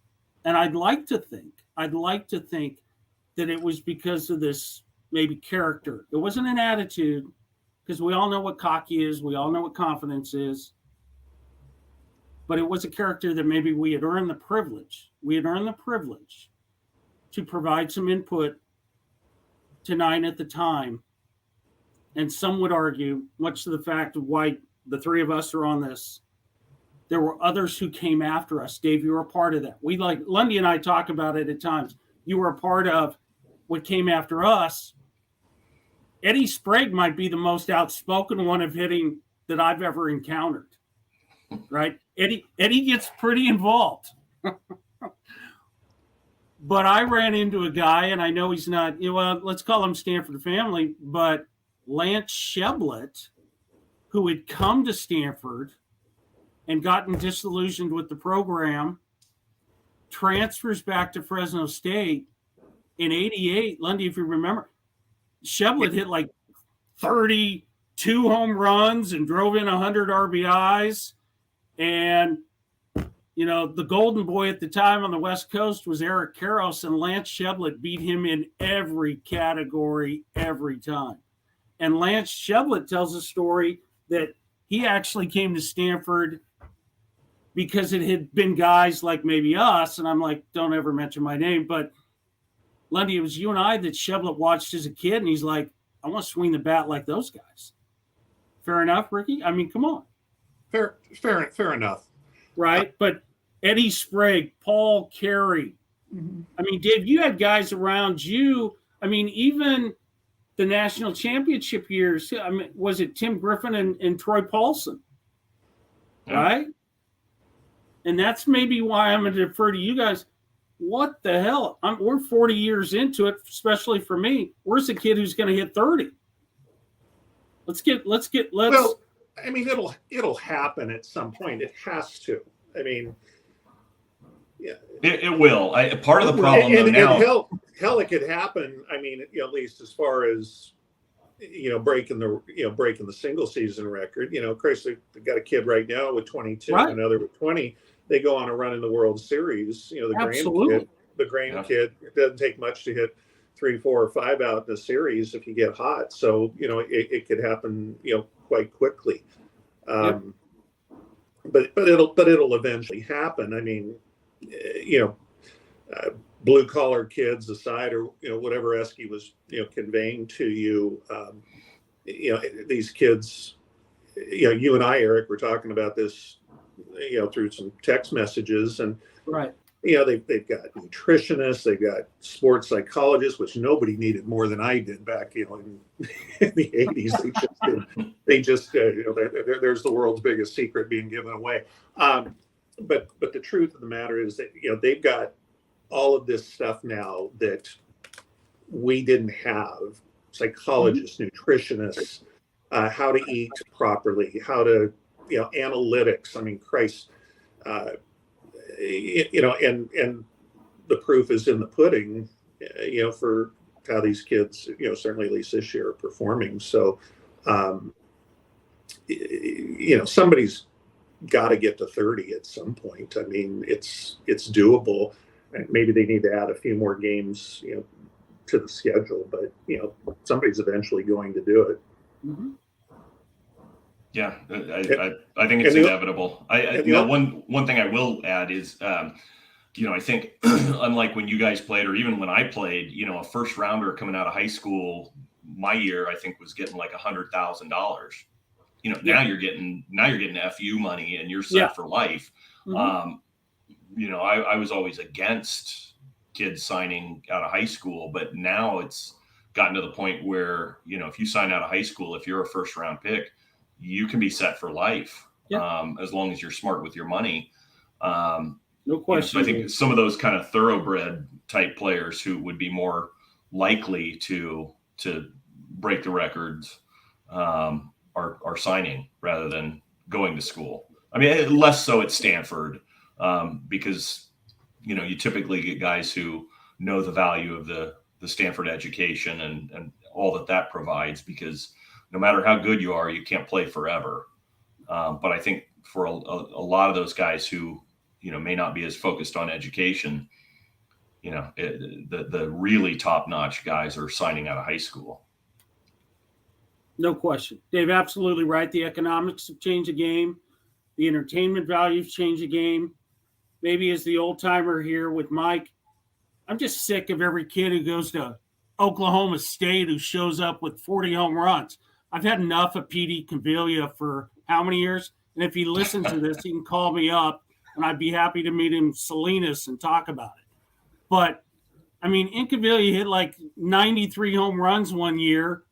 And I'd like to think that it was because of this maybe character. It wasn't an attitude, because we all know what cocky is. We all know what confidence is. But it was a character that maybe we had earned the privilege. To provide some input to 9 at the time. And some would argue, much to the fact of why the 3 of us are on this, there were others who came after us. Dave, you were a part of that. Lundy and I talk about it at times. You were a part of what came after us. Eddie Sprague might be the most outspoken one of hitting that I've ever encountered. Right? Eddie gets pretty involved. But I ran into a guy, and I know he's not, let's call him Stanford family, but Lance Sheblet, who had come to Stanford and gotten disillusioned with the program transfers back to Fresno State in '88. Lundy, if you remember, Shevlet hit like 32 home runs and drove in 100 RBIs. And, you know, the golden boy at the time on the West Coast was Eric Karros, and Lance Shevlet beat him in every category every time. And Lance Shevlet tells a story that he actually came to Stanford because it had been guys like maybe us, and I'm like, don't ever mention my name, but Lundy, it was you and I that Shevlet watched as a kid, and he's like, I want to swing the bat like those guys. Fair enough, Ricky? I mean, come on. Fair enough. Right? But Eddie Sprague, Paul Carey. I mean, Dave, you had guys around you. I mean, even the national championship years, I mean, was it Tim Griffin and Troy Paulson? Yeah. Right? And that's maybe why I'm going to defer to you guys. What the hell? We're 40 years into it, especially for me. Where's the kid who's going to hit 30? Let's. Well, I mean, it'll happen at some point. It has to. I mean, yeah, it will. Part of the problem and now. Hell, it could happen. I mean, you know, at least as far as, you know, breaking the single season record. You know, Chris, they've got a kid right now with 22, right. Another with 20. They go on a run in the World Series. You know, the Graham kid, it doesn't take much to hit 3, 4, or 5 out in a series if you get hot. So, you know, it could happen, you know, quite quickly. But it'll eventually happen. I mean, you know, blue collar kids aside, or, you know, whatever Esky was, you know, conveying to you, you know, these kids, you know, you and I, Eric, were talking about this, you know, through some text messages, and right. You know, they've got nutritionists, they've got sports psychologists, which nobody needed more than I did back, you know, in the 80s. They just you know, there's the world's biggest secret being given away. But the truth of the matter is that, you know, they've got all of this stuff now that we didn't have: psychologists, nutritionists, how to eat properly, how to, you know, analytics. I mean, Christ. You know, and the proof is in the pudding, you know, for how these kids, you know, certainly at least this year are performing. So, you know, somebody's got to get to 30 at some point. I mean, it's doable. And maybe they need to add a few more games, you know, to the schedule, but, you know, somebody's eventually going to do it. Mm-hmm. Yeah, I think it's inevitable. You know, one thing I will add is, you know, I think unlike when you guys played, or even when I played, you know, a first rounder coming out of high school, my year, I think, was getting like $100,000. You know, now you're getting FU money and you're set for life. Mm-hmm. You know, I was always against kids signing out of high school, but now it's gotten to the point where, you know, if you sign out of high school, if you're a first round pick, you can be set for life, as long as you're smart with your money. No question. You know, so I think some of those kind of thoroughbred type players who would be more likely to break the records are signing rather than going to school. I mean, less so at Stanford, because, you know, you typically get guys who know the value of the Stanford education and all that provides, because no matter how good you are, you can't play forever. But I think for a lot of those guys who, you know, may not be as focused on education, you know, the really top-notch guys are signing out of high school. No question. Dave, absolutely right. The economics have changed the game. The entertainment values change the game. Maybe as the old-timer here with Mike, I'm just sick of every kid who goes to Oklahoma State who shows up with 40 home runs. I've had enough of P.D. Cavilla for how many years? And if he listens to this, he can call me up, and I'd be happy to meet him, Salinas, and talk about it. But, I mean, Incavilla hit like 93 home runs one year,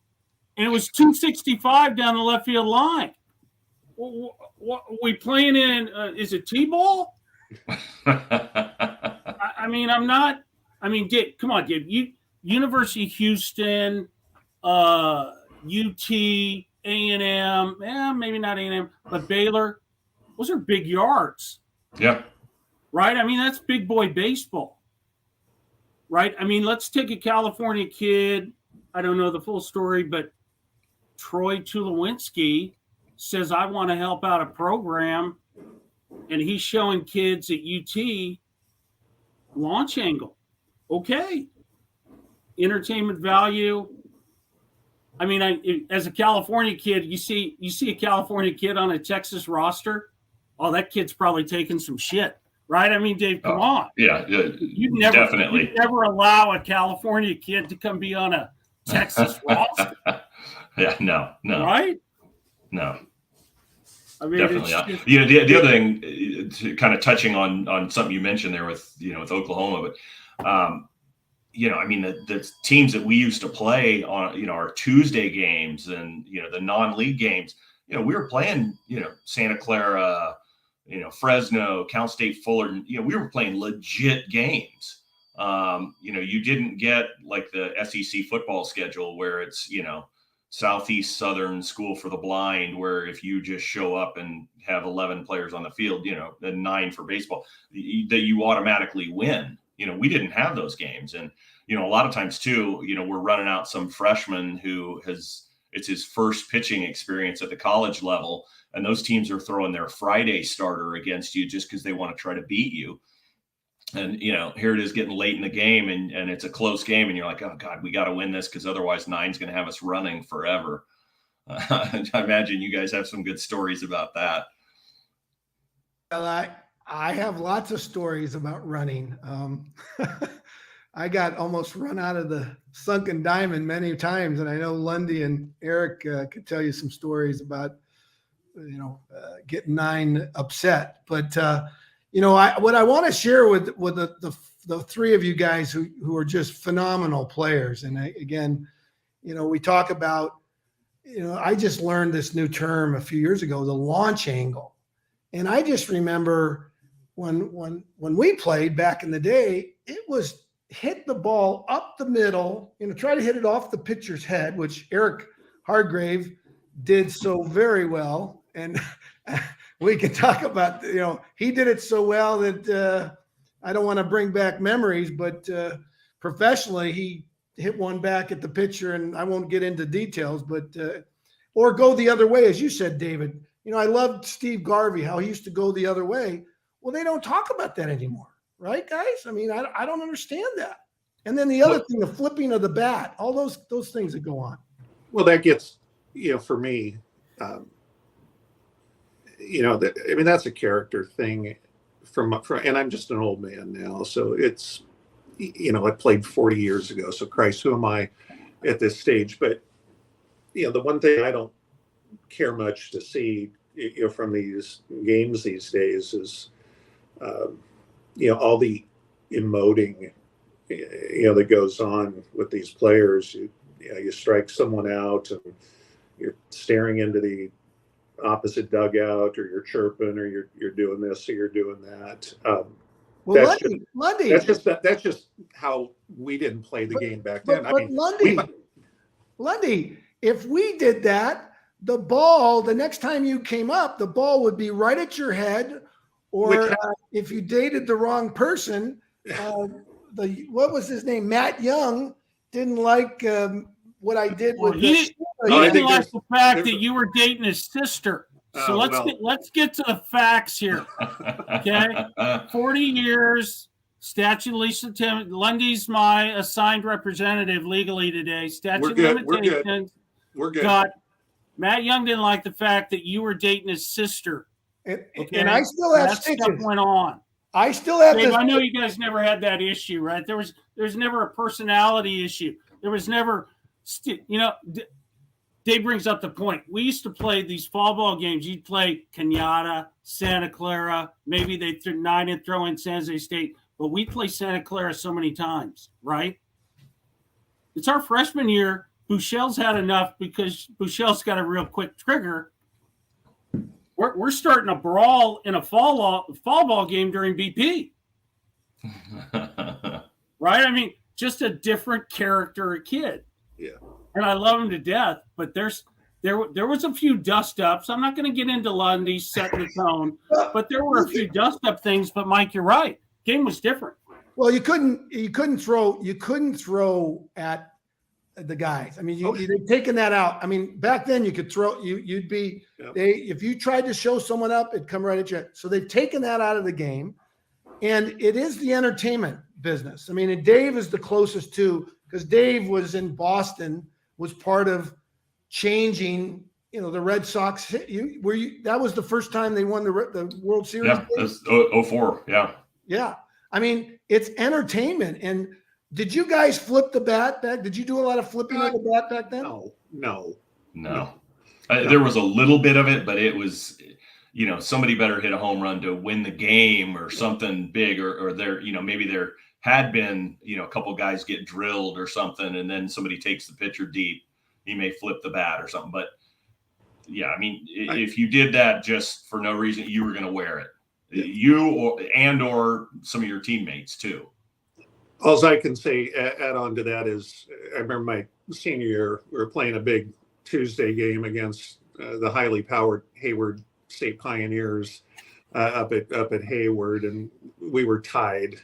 and it was 265 down the left field line. What we playing in? Is it T-ball? I mean, I'm not. I mean, Dave, come on, Dave. University of Houston, UT, A&M, maybe not A&M, but Baylor. Those are big yards. Yeah. right? I mean, that's big boy baseball, right? I mean, let's take a California kid. I don't know the full story, but Troy Tulowitzki says, I want to help out a program, and he's showing kids at UT launch angle. Okay. Entertainment value. I mean, as a California kid, you see a California kid on a Texas roster. Oh, that kid's probably taking some shit, right? I mean, Dave, come on. Yeah, you'd definitely. You'd never allow a California kid to come be on a Texas roster. Yeah, no. Right? No. I mean, definitely. The other thing, kind of touching on something you mentioned there with Oklahoma, but I mean, the teams that we used to play on, our Tuesday games and, the non-league games, we were playing, Santa Clara, Fresno, Cal State Fullerton, we were playing legit games. You didn't get like the SEC football schedule where it's, Southeast Southern School for the Blind, where if you just show up and have 11 players on the field, and 9 for baseball, that you automatically win. We didn't have those games. And, a lot of times too, we're running out some freshman who it's his first pitching experience at the college level. And those teams are throwing their Friday starter against you just because they want to try to beat you. And, here it is getting late in the game and it's a close game. And you're like, oh God, we got to win this because otherwise 9's going to have us running forever. I imagine you guys have some good stories about that. Well, I have lots of stories about running. I got almost run out of the sunken diamond many times. And I know Lundy and Eric could tell you some stories about, getting 9 upset. But, what I want to share with the 3 of you guys who are just phenomenal players. And again, we talk about, I just learned this new term a few years ago, the launch angle. And I just remember when we played back in the day, it was hit the ball up the middle, try to hit it off the pitcher's head, which Eric Hardgrave did so very well. And we can talk about, he did it so well that I don't want to bring back memories, but professionally, he hit one back at the pitcher, and I won't get into details, but or go the other way, as you said, David. I loved Steve Garvey, how he used to go the other way. Well, they don't talk about that anymore, right, guys? I mean, I don't understand that. And then the other thing, the flipping of the bat, all those things that go on. Well, that gets, for me, that's a character thing from, and I'm just an old man now. So it's, I played 40 years ago. So Christ, who am I at this stage? But, the one thing I don't care much to see, from these games these days is, all the emoting, that goes on with these players. You strike someone out and you're staring into the opposite dugout, or you're chirping, or you're doing this, or you're doing that. Well, Lundy, that's just how we didn't play the game back then. Lundy, if we did that, the ball, the next time you came up, the ball would be right at your head. Or if you dated the wrong person, what was his name? Matt Young didn't like what I did with he didn't like the fact that you were dating his sister. So let's get to the facts here. Okay, 40 years, statute of limitations. Lundy's my assigned representative legally today. Statute of limitations. We're good. Matt Young didn't like the fact that you were dating his sister. And I still have stitches. Stuff went on. I still have Dave, I know you guys never had that issue, right? There's never a personality issue. There was never, Dave brings up the point. We used to play these fall ball games. You'd play Kenyatta, Santa Clara. Maybe they'd throw in San Jose State. But we play Santa Clara so many times, right? It's our freshman year. Bouchel's had enough because Bouchel's got a real quick trigger. We're starting a brawl in a fall ball game during BP. Right? I mean, just a different character kid. Yeah. And I love him to death, but there's there was a few dust ups. I'm not going to get into Lundy setting the tone, but there were a few dust up things. But Mike, you're right. Game was different. Well, you couldn't throw at the guys. I mean, they've taken that out. I mean, back then you could throw. You'd be if you tried to show someone up, it'd come right at you. So they've taken that out of the game, and it is the entertainment business. I mean, and Dave is the closest to, because Dave was in Boston, was part of changing, the Red Sox. That was the first time they won the World Series. Yeah, that's 04. Yeah. Yeah. I mean, it's entertainment. And did you guys flip the bat back? Did you do a lot of flipping of the bat back then? No. There was a little bit of it, but it was, somebody better hit a home run to win the game or something big, or there, maybe there had been, a couple guys get drilled or something, and then somebody takes the pitcher deep. He may flip the bat or something. But yeah, I mean, if you did that just for no reason, you were going to wear it. You or some of your teammates too. All I can say add on to that is, I remember my senior year, we were playing a big Tuesday game against the highly powered Hayward State Pioneers up at Hayward, and we were tied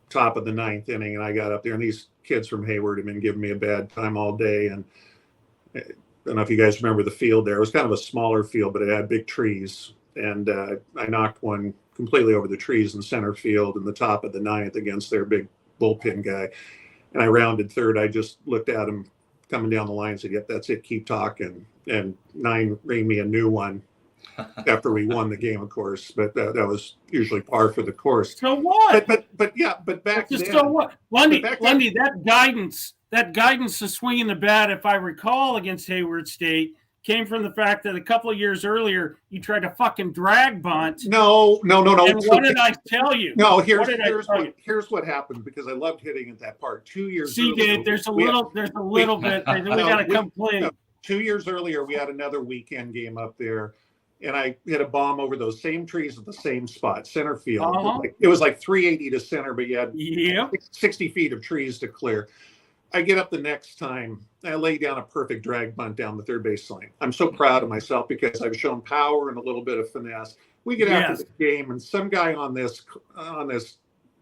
top of the ninth inning, and I got up there, and these kids from Hayward have been giving me a bad time all day. And I don't know if you guys remember the field there. It was kind of a smaller field, but it had big trees. And I knocked one completely over the trees in center field in the top of the ninth against their big bullpen guy. And I rounded third. I just looked at him coming down the line and said, "Yep, that's it. Keep talking." And nine rang me a new one after we won the game, of course. But that was usually par for the course. So what? But back then. So what? Lundy, that guidance to swinging the bat, if I recall, against Hayward State, came from the fact that a couple of years earlier you tried to fucking drag bunt. No. And what did I tell you? No, here's what happened, because I loved hitting at that part. 2 years. See, earlier, Dave, there's a little bit. We got to come play. No, 2 years earlier, we had another weekend game up there, and I hit a bomb over those same trees at the same spot, center field. It was like 380 to center, but you had 60 feet of trees to clear. I get up the next time, I lay down a perfect drag bunt down the third base line. I'm so proud of myself because I've shown power and a little bit of finesse. We get after the game, and some guy on this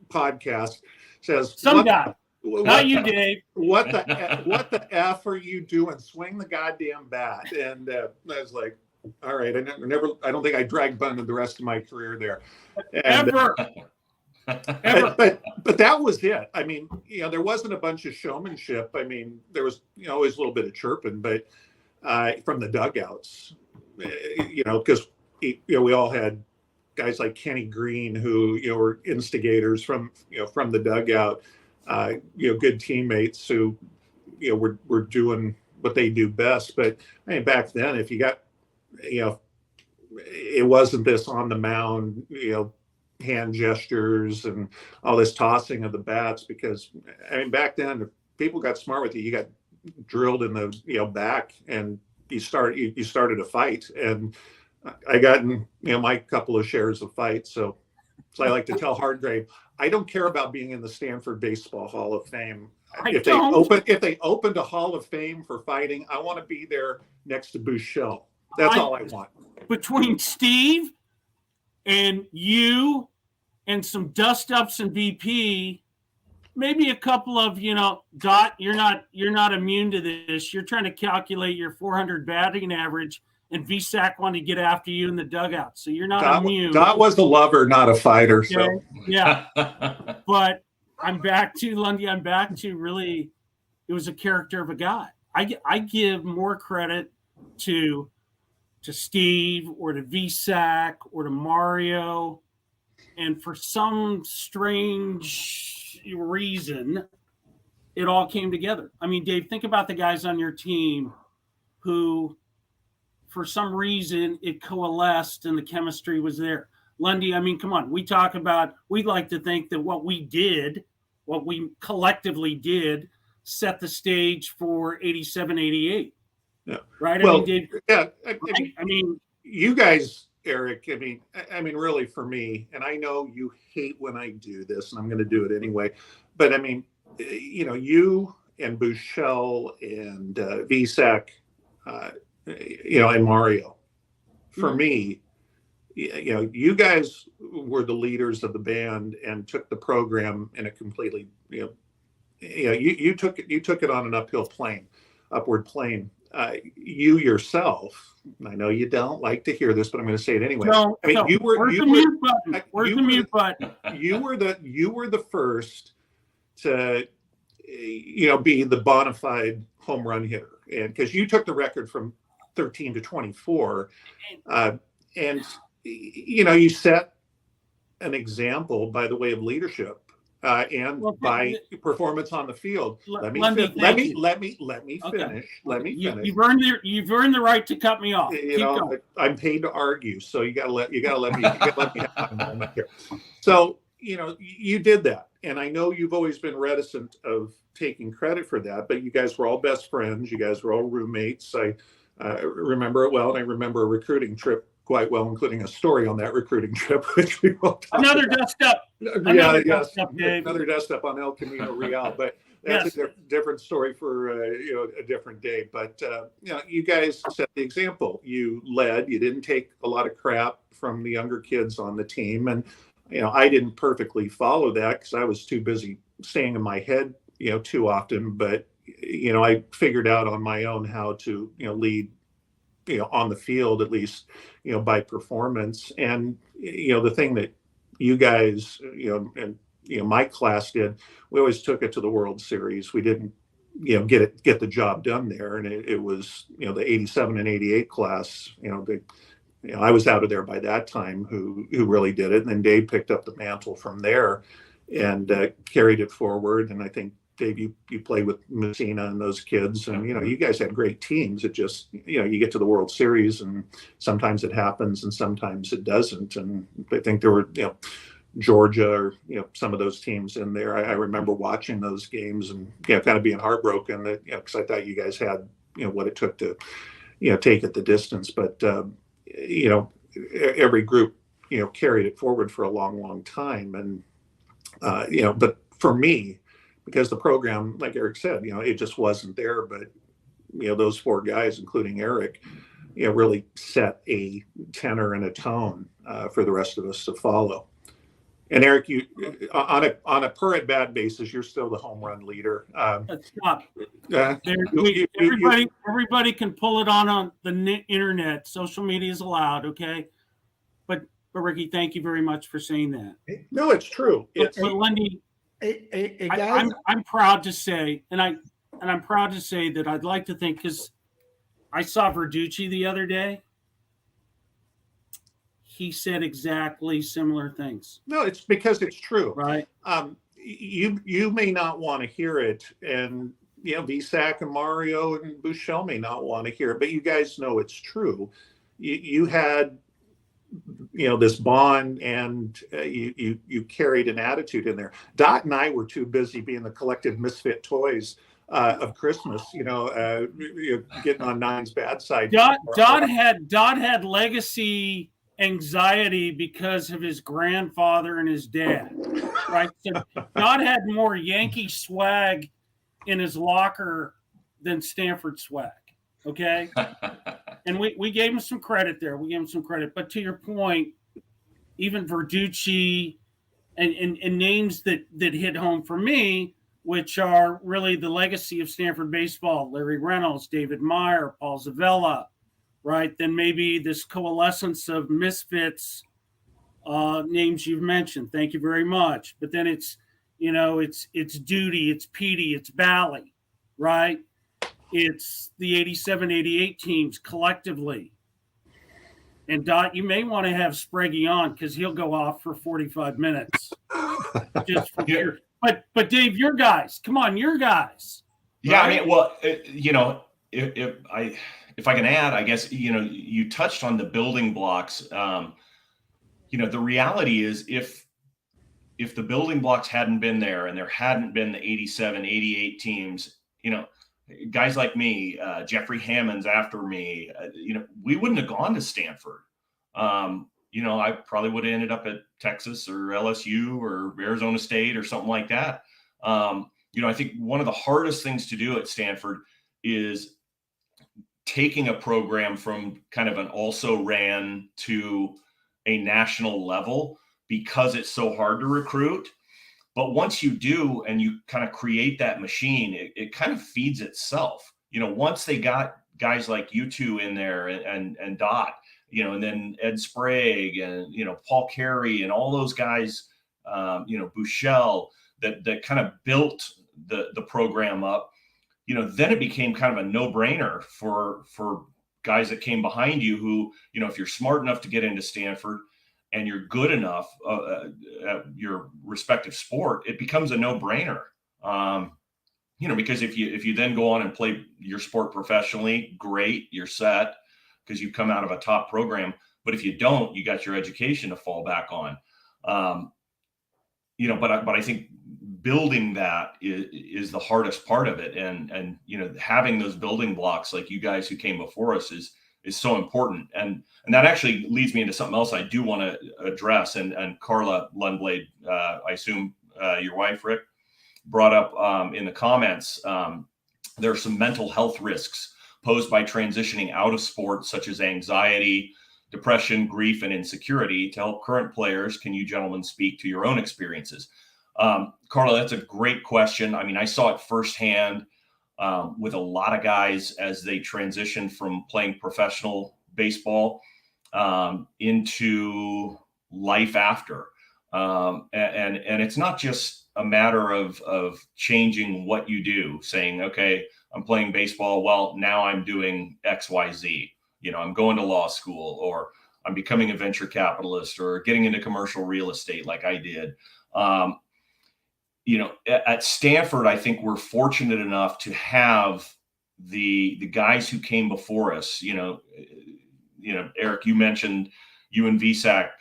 podcast says, not you, Dave. What the F are you doing? Swing the goddamn bat. And I was like, all right. I don't think I drag bunted the rest of my career there. And, Ever. But that was it. I mean, there wasn't a bunch of showmanship. I mean, there was, always a little bit of chirping, but from the dugouts, because, we all had guys like Kenny Green who, were instigators from the dugout, good teammates who, were doing what they do best. But I mean, back then, if you got, it wasn't this on the mound, hand gestures and all this tossing of the bats, because I mean, back then, if people got smart with you got drilled in the back, and you started a fight. And I got in my couple of shares of fights. So I like to tell Hardgrave, I don't care about being in the Stanford Baseball Hall of Fame. If they opened a Hall of Fame for fighting, I want to be there next to Buechele. That's all I want. Between Steve and you and some dust ups and BP, maybe a couple of, Dot, you're not immune to this. You're trying to calculate your 400 batting average, and VSAC wanted to get after you in the dugout. So you're not immune. Dot was a lover, not a fighter. Okay. So yeah. But I'm back to Lundy. I'm back to really, it was a character of a guy. I give more credit to Steve or to VSAC or to Mario. And for some strange reason, it all came together. I mean, Dave, think about the guys on your team who, for some reason, it coalesced and the chemistry was there. Lundy, I mean, come on. We like to think that what we collectively did, set the stage for 87, 88. Yeah. Right? Well, I mean, Dave, yeah. I mean, you guys, Eric, I mean, really for me, and I know you hate when I do this, and I'm going to do it anyway, but I mean, you and Buechele and VSAC, and Mario. For me, you guys were the leaders of the band and took the program in a completely, you took it on an upward plane. You yourself, I know you don't like to hear this, but I'm going to say it anyway. No, I mean, no. Where's the mute button? Where's the mute button? You were the first to, be the bona fide home run hitter, and because you took the record from 13 to 24, and you set an example by the way of leadership. And by performance on the field. Let me finish. Okay. Let me finish. You've earned the right to cut me off. I'm paid to argue, so you gotta let me have my moment here. So you did that, and I know you've always been reticent of taking credit for that, but you guys were all best friends. You guys were all roommates. I remember it well, and I remember a recruiting trip quite well, including a story on that recruiting trip, which we will talk Another about. dust up. Another dust up on El Camino Real, but that's a different story for a different day. But you guys set the example. You led. You didn't take a lot of crap from the younger kids on the team, and I didn't perfectly follow that because I was too busy staying in my head too often. But I figured out on my own how to lead on the field, at least, by performance. And, the thing that you guys, and, my class did, we always took it to the World Series. We didn't, get the job done there. And it was, the 87 and 88 class, I was out of there by that time who really did it. And then Dave picked up the mantle from there and carried it forward. And I think, Dave, you played with Messina and those kids, and you guys had great teams. It just you get to the World Series, and sometimes it happens, and sometimes it doesn't. And I think there were Georgia or some of those teams in there. I remember watching those games and kind of being heartbroken that because I thought you guys had what it took to take it the distance. But every group carried it forward for a long time, and but for me, because the program, like Eric said, it just wasn't there. But, those four guys, including Eric, really set a tenor and a tone for the rest of us to follow. And Eric, you on a per at bat basis, you're still the home run leader. Stop. Everybody can pull it on the internet. Social media is allowed, okay? But Ricky, thank you very much for saying that. No, it's true. But Lundy, guys, I'm proud to say, and I'm proud to say that I'd like to think, because I saw Verducci the other day. He said exactly similar things. No, it's because it's true, right? You may not want to hear it, and Visak and Mario and Buchel may not want to hear it, but you guys know it's true. You had this bond, and you carried an attitude in there. Dot and I were too busy being the collective misfit toys of Christmas, getting on Nine's bad side. Dot had legacy anxiety because of his grandfather and his dad, right? So Dot had more Yankee swag in his locker than Stanford swag. Okay. And we gave him some credit there. But to your point, even Verducci and names that hit home for me, which are really the legacy of Stanford baseball, Larry Reynolds, David Meyer, Paul Zavella, right? Then maybe this coalescence of misfits, names you've mentioned. Thank you very much. But then it's Duty, it's Petey, it's Bally, right? It's the 87, 88 teams collectively. And Dot, you may want to have Spreggy on because he'll go off for 45 minutes. Just for sure. But Dave, your guys, come on, your guys. Yeah, right? I mean, well, if I can add, I guess, you touched on the building blocks. The reality is if the building blocks hadn't been there and there hadn't been the 87, 88 teams, guys like me, Jeffrey Hammonds after me, we wouldn't have gone to Stanford. I probably would have ended up at Texas or LSU or Arizona State or something like that. I think one of the hardest things to do at Stanford is taking a program from kind of an also ran to a national level because it's so hard to recruit. But once you do, and you kind of create that machine, it kind of feeds itself. Once they got guys like you two in there and Dot, and then Ed Sprague and, Paul Carey and all those guys, Bouchel, that kind of built the program up, then it became kind of a no-brainer for guys that came behind you who, if you're smart enough to get into Stanford and you're good enough at your respective sport, it becomes a no-brainer. Because if you then go on and play your sport professionally, great, you're set because you've come out of a top program. But if you don't, you got your education to fall back on. But I think building that is the hardest part of it. And having those building blocks like you guys who came before us is so important. And that actually leads me into something else I do want to address. And Carla Lundblade, I assume your wife, Rick, brought up in the comments, there are some mental health risks posed by transitioning out of sports, such as anxiety, depression, grief, and insecurity. To help current players, can you gentlemen speak to your own experiences? Carla, that's a great question. I mean, I saw it firsthand with a lot of guys as they transitioned from playing professional baseball into life after. And it's not just a matter of changing what you do, saying, okay, I'm playing baseball. Well, now I'm doing X, Y, Z. I'm going to law school, or I'm becoming a venture capitalist, or getting into commercial real estate like I did. At Stanford, I think we're fortunate enough to have the guys who came before us. Eric, you mentioned you and VSAC.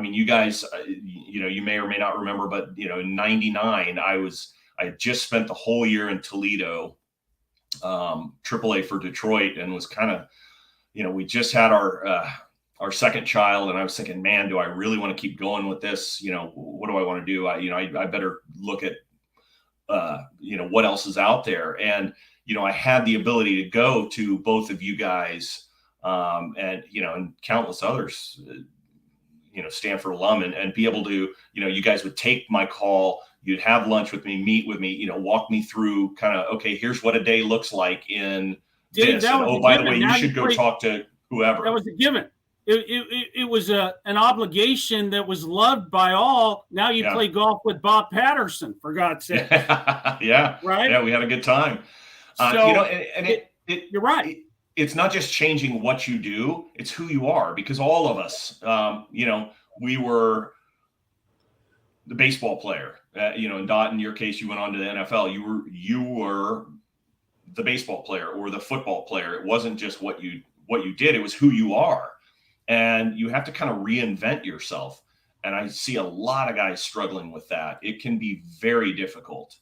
You guys, you may or may not remember, but in '99, I had just spent the whole year in Toledo, AAA for Detroit, and was kind of, we just had our second child, and I was thinking, man, do I really want to keep going with this? What do I want to do? I better look at, what else is out there. And, I had the ability to go to both of you guys, and countless others, Stanford alum, and be able to, you guys would take my call, you'd have lunch with me, meet with me, walk me through kind of, okay, here's what a day looks like in this. And, oh, by the way, you should go talk to whoever. That was a given. It was an obligation that was loved by all. Now you play golf with Bob Patterson, for God's sake. Yeah. Right. Yeah. We had a good time. You're right. It's not just changing what you do, it's who you are, because all of us, we were the baseball player, and Dot, in your case, you went on to the NFL. You were the baseball player or the football player. It wasn't just what you did, it was who you are. And you have to kind of reinvent yourself. And I see a lot of guys struggling with that. It can be very difficult.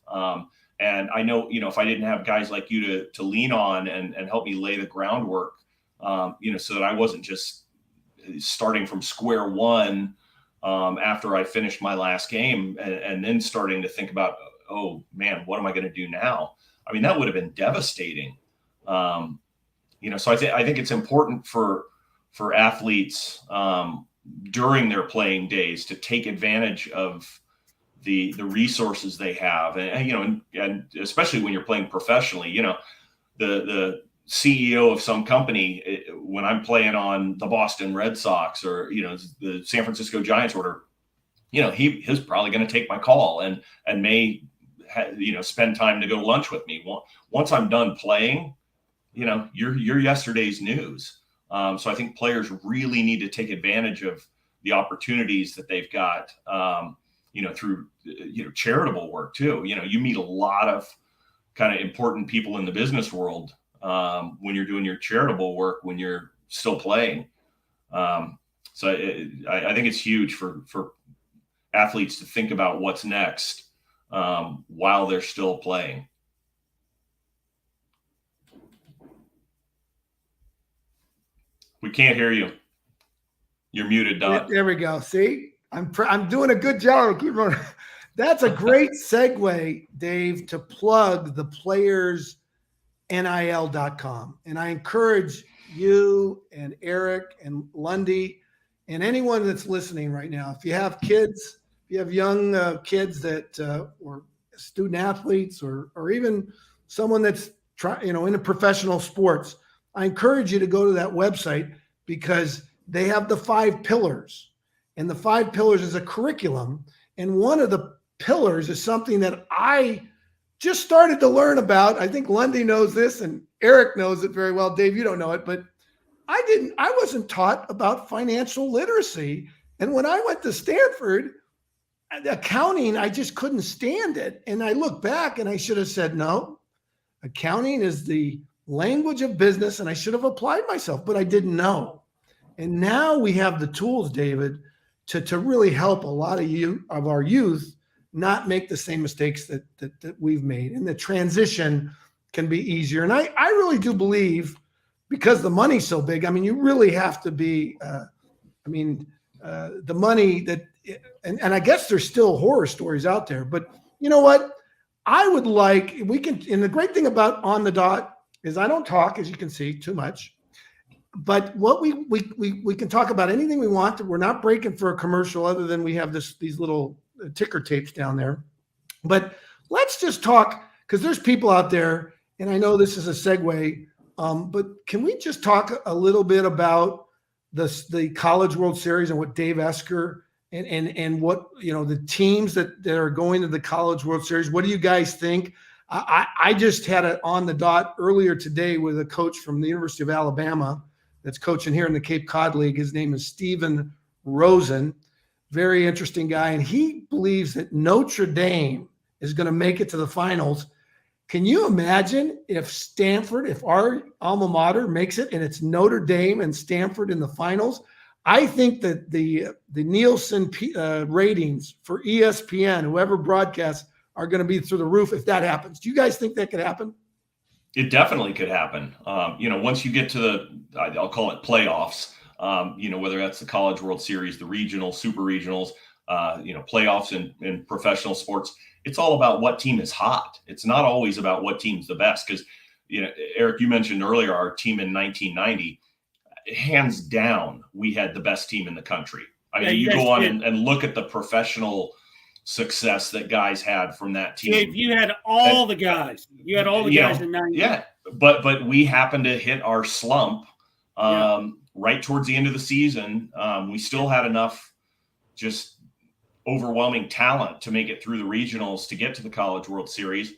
And I know, if I didn't have guys like you to lean on and help me lay the groundwork, so that I wasn't just starting from square one after I finished my last game and then starting to think about, oh man, what am I going to do now? I mean, that would have been devastating. So I think it's important for athletes during their playing days to take advantage of the resources they have, and especially when you're playing professionally, the CEO of some company, when I'm playing on the Boston Red Sox or, the San Francisco Giants order, he's probably going to take my call and may, spend time to go lunch with me. Once I'm done playing, you're yesterday's news. So I think players really need to take advantage of the opportunities that they've got, through, charitable work too. You meet a lot of kind of important people in the business world when you're doing your charitable work, when you're still playing. I think it's huge for athletes to think about what's next while they're still playing. We can't hear you. You're muted, Dot. There we go. See, I'm doing a good job. That's a great segue, Dave, to plug the players nil.com. And I encourage you and Eric and Lundy and anyone that's listening right now, if you have kids, if you have young kids that or student athletes or even someone that's into professional sports, I encourage you to go to that website because they have the 5 pillars, and the 5 pillars is a curriculum. And one of the pillars is something that I just started to learn about. I think Lundy knows this and Eric knows it very well. Dave, you don't know it, but I wasn't taught about financial literacy. And when I went to Stanford, accounting, I just couldn't stand it. And I look back and I should have said, no, accounting is the language of business. And I should have applied myself, but I didn't know. And now we have the tools, David, to really help a lot of our youth not make the same mistakes that we've made. And the transition can be easier. And I really do believe, because the money's so big, I mean, you really have to be, the money that, and I guess there's still horror stories out there, but you know what? I would like, and the great thing about On the Dot is I don't talk, as you can see, too much. But what we can talk about anything we want. We're not breaking for a commercial other than we have these little ticker tapes down there. But let's just talk, because there's people out there, and I know this is a segue, but can we just talk a little bit about the College World Series and what Dave Esker and what, the teams that are going to the College World Series? What do you guys think? I just had it On the Dot earlier today with a coach from the University of Alabama that's coaching here in the Cape Cod League. His name is Steven Rosen. Very interesting guy. And he believes that Notre Dame is going to make it to the finals. Can you imagine if Stanford, if our alma mater makes it and it's Notre Dame and Stanford in the finals? I think that the Nielsen ratings for ESPN, whoever broadcasts, are going to be through the roof if that happens. Do you guys think that could happen? It definitely could happen. Once you get to I'll call it playoffs, whether that's the College World Series, the regional, super regionals, playoffs in professional sports, it's all about what team is hot. It's not always about what team's the best. Because, Eric, you mentioned earlier our team in 1990, hands down, we had the best team in the country. I mean, you go on and look at the professional success that guys had from that team. Dave, you had all the guys. You had all the guys in 90. Yeah, but we happened to hit our slump right towards the end of the season. We still had enough just overwhelming talent to make it through the regionals to get to the College World Series,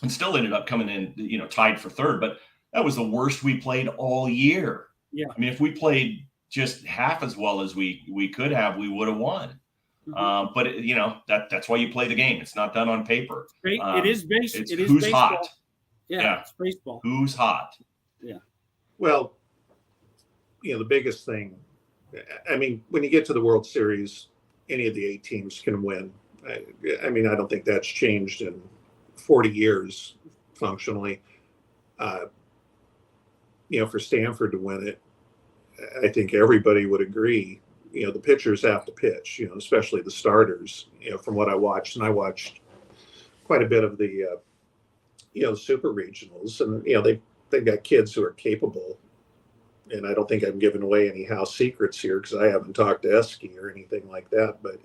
and still ended up coming in, tied for third. But that was the worst we played all year. Yeah, I mean, if we played just half as well as we could have, we would have won. Mm-hmm. But that's why you play the game. It's not done on paper. It is based. It's it is who's baseball. hot. Yeah, it's baseball. Who's hot? Yeah. Well, the biggest thing, I mean, when you get to the World Series, any of the 8 teams can win. I mean, I don't think that's changed in 40 years functionally. For Stanford to win it, I think everybody would agree. The pitchers have to pitch, especially the starters, from what I watched. And I watched quite a bit of the, super regionals. And, they've got kids who are capable. And I don't think I'm giving away any house secrets here because I haven't talked to Eski or anything like that. But,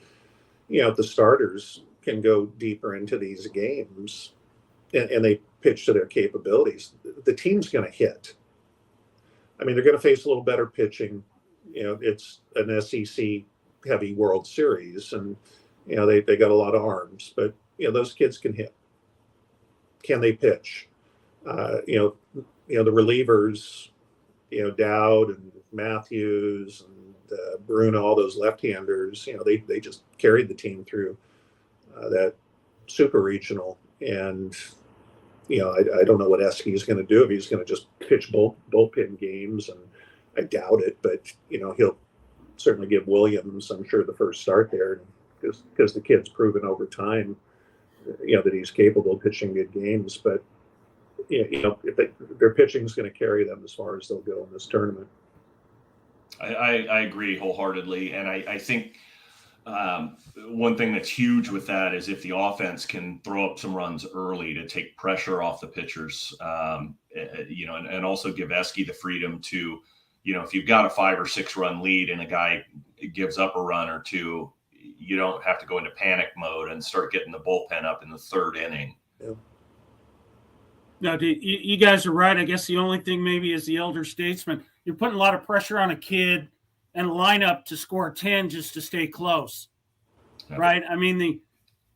the starters can go deeper into these games and they pitch to their capabilities. The team's going to hit. I mean, they're going to face a little better pitching. It's an SEC heavy World Series and, they got a lot of arms, but, those kids can hit. Can they pitch? The relievers, Dowd and Matthews and Bruno, all those left-handers, they just carried the team through that super regional. And, I don't know what Eski is going to do, if he's going to just pitch bullpen games, and I doubt it, but, he'll certainly give Williams, I'm sure, the first start there because the kid's proven over time, that he's capable of pitching good games. But, if their pitching is going to carry them as far as they'll go in this tournament. I agree wholeheartedly. And I think, one thing that's huge with that is if the offense can throw up some runs early to take pressure off the pitchers, and also give Esky the freedom to, if you've got a 5 or 6 run lead and a guy gives up a run or two, you don't have to go into panic mode and start getting the bullpen up in the 3rd inning. Yeah. No, you guys are right. I guess the only thing maybe is the elder statesman. You're putting a lot of pressure on a kid and a lineup to score 10 just to stay close, right? I mean,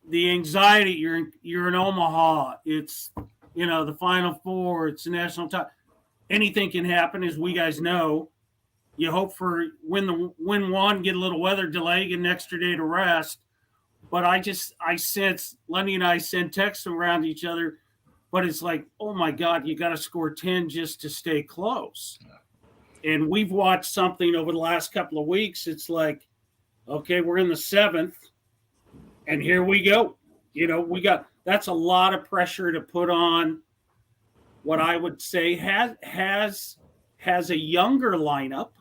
the anxiety. You're in Omaha. It's the Final Four. It's the national title. Anything can happen, as we guys know. You hope for win one, get a little weather delay, get an extra day to rest. But I sense Lundy and I send texts around each other. But it's like, oh, my God, you got to score 10 just to stay close. And we've watched something over the last couple of weeks. It's like, okay, we're in the 7th, and here we go. That's a lot of pressure to put on what I would say has a younger lineup,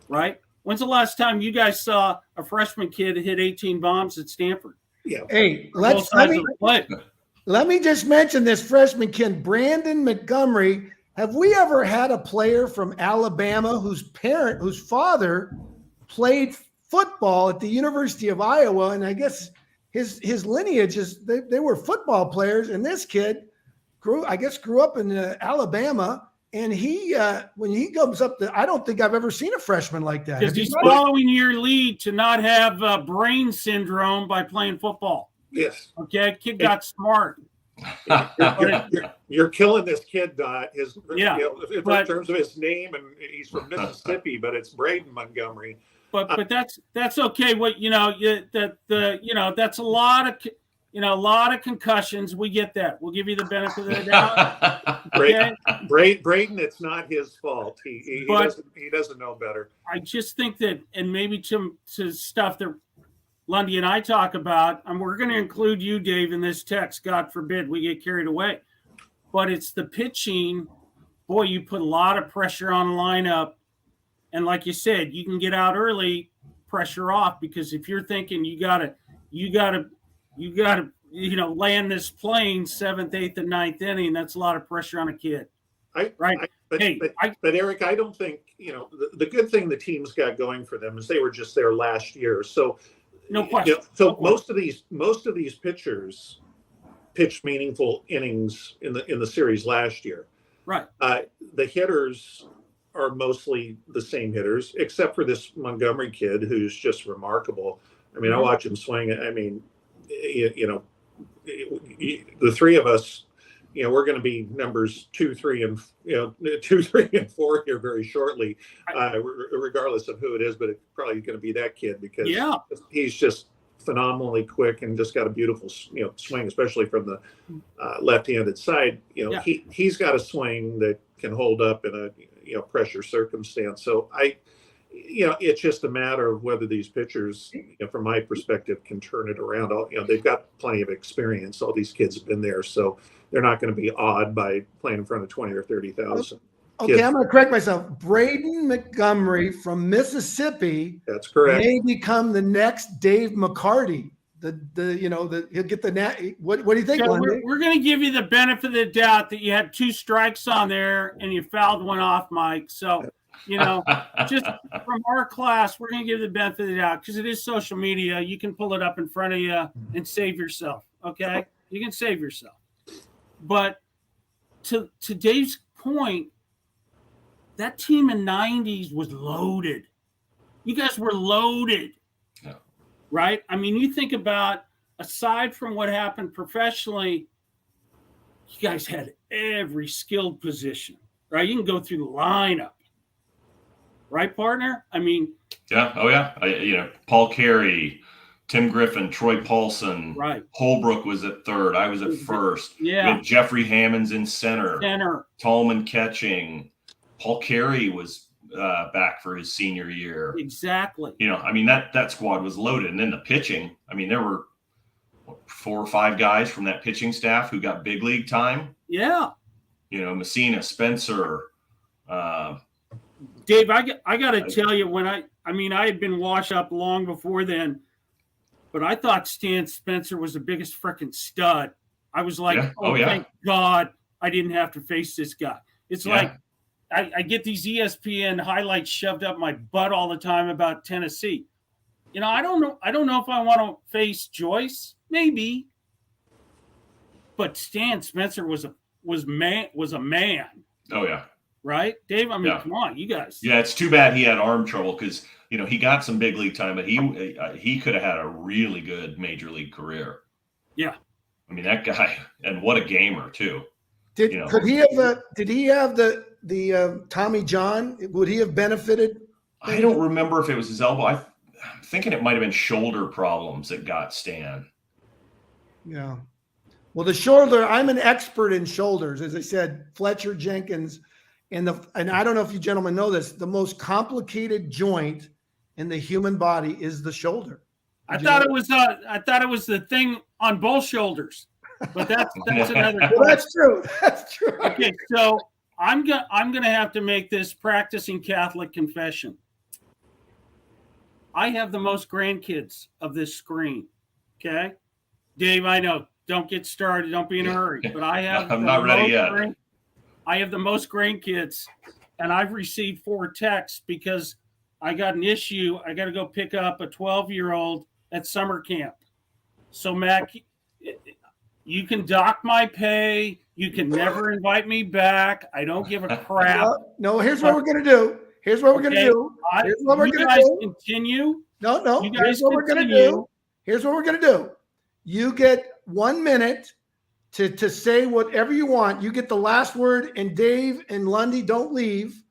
right? When's the last time you guys saw a freshman kid hit 18 bombs at Stanford? Yeah. Hey, let me just mention this freshman kid, Brandon Montgomery. Have we ever had a player from Alabama whose father played football at the University of Iowa? And I guess his lineage is they were football players. And this kid grew up in Alabama. And he when he comes up, I don't think I've ever seen a freshman like that. Because he's following your lead to not have brain syndrome by playing football. Yes. Okay, kid got smart. You're killing this kid, Dot. In terms of his name, and he's from Mississippi, but it's Braden Montgomery. But that's okay. That's a lot of concussions. We get that. We'll give you the benefit of the doubt. Okay? Braden, it's not his fault. He doesn't know better. I just think that, and maybe to stuff that Lundy and I talk about, and we're going to include you, Dave, in this text. God forbid we get carried away. But it's the pitching. Boy, you put a lot of pressure on the lineup. And like you said, you can get out early, pressure off, because if you're thinking you gotta land this plane 7th, 8th, and 9th inning, that's a lot of pressure on a kid. But Eric, I don't think, the good thing the team's got going for them is they were just there last year. So no question. Most of these pitchers pitched meaningful innings in the series last year. Right. The hitters are mostly the same hitters, except for this Montgomery kid who's just remarkable. I mean, I watch him swing. I mean, the three of us, we're going to be numbers 2, 3, and 2, 3, and 4 here very shortly, regardless of who it is. But it's probably going to be that kid because he's just phenomenally quick and just got a beautiful swing, especially from the left-handed side. He's got a swing that can hold up in a pressure circumstance. So it's just a matter of whether these pitchers, from my perspective, can turn it around. They've got plenty of experience. All these kids have been there, so they're not going to be awed by playing in front of 20 or 30,000. Okay, I'm going to correct myself. Braden Montgomery from Mississippi. That's correct. May become the next Dave McCarty. He'll get the what do you think? So we're going to give you the benefit of the doubt that you had 2 strikes on there and you fouled one off, Mike. So. Just from our class, we're going to give the benefit of the doubt because it is social media. You can pull it up in front of you and save yourself. Okay, you can save yourself. But to Dave's point, that team in '90s was loaded. You guys were loaded, right? I mean, you think about aside from what happened professionally, you guys had every skilled position, right? You can go through the lineup. Right, partner? I mean, yeah. Oh, yeah. Paul Carey, Tim Griffin, Troy Paulson. Right. Holbrook was at third. I was at first. Yeah. We had Jeffrey Hammonds in center. Tallman catching. Paul Carey was back for his senior year. Exactly. That squad was loaded. And then the pitching. I mean, there were 4 or 5 guys from that pitching staff who got big league time. Yeah. Messina, Spencer, Dave, I got to tell you, I mean, I had been washed up long before then, but I thought Stan Spencer was the biggest freaking stud. I was like, thank God I didn't have to face this guy. It's like I get these ESPN highlights shoved up my butt all the time about Tennessee. You know, I don't know if I want to face Joyce, maybe, but Stan Spencer was a man. Oh yeah. Right, Dave? I mean, come on, you guys. Yeah, it's too bad he had arm trouble because, you know, he got some big league time, but he could have had a really good major league career. Yeah. I mean, that guy, and what a gamer too. Did he have the Tommy John? Would he have benefited? I don't remember if it was his elbow. I'm thinking it might have been shoulder problems that got Stan. Yeah. Well, the shoulder, I'm an expert in shoulders. As I said, Fletcher Jenkins, and I don't know if you gentlemen know this, the most complicated joint in the human body is the shoulder. I thought it was the thing on both shoulders, but that's another. Well, that's true. That's true. Okay, so I'm gonna have to make this practicing Catholic confession. I have the most grandkids of this screen. Okay, Dave, I know. Don't get started. Don't be in a hurry. But I have. I'm not ready yet. I have the most grandkids, and I've received 4 texts because I got an issue. I got to go pick up a 12-year-old at summer camp. So, Mac, you can dock my pay. You can never invite me back. I don't give a crap. No, here's what we're going to do. Here's what we're going to do. Here's what we're going to do. Continue. No. Here's what we're going to do. Here's what we're going to do. You get 1 minute to say whatever you want. You get the last word, and Dave and Lundy don't leave.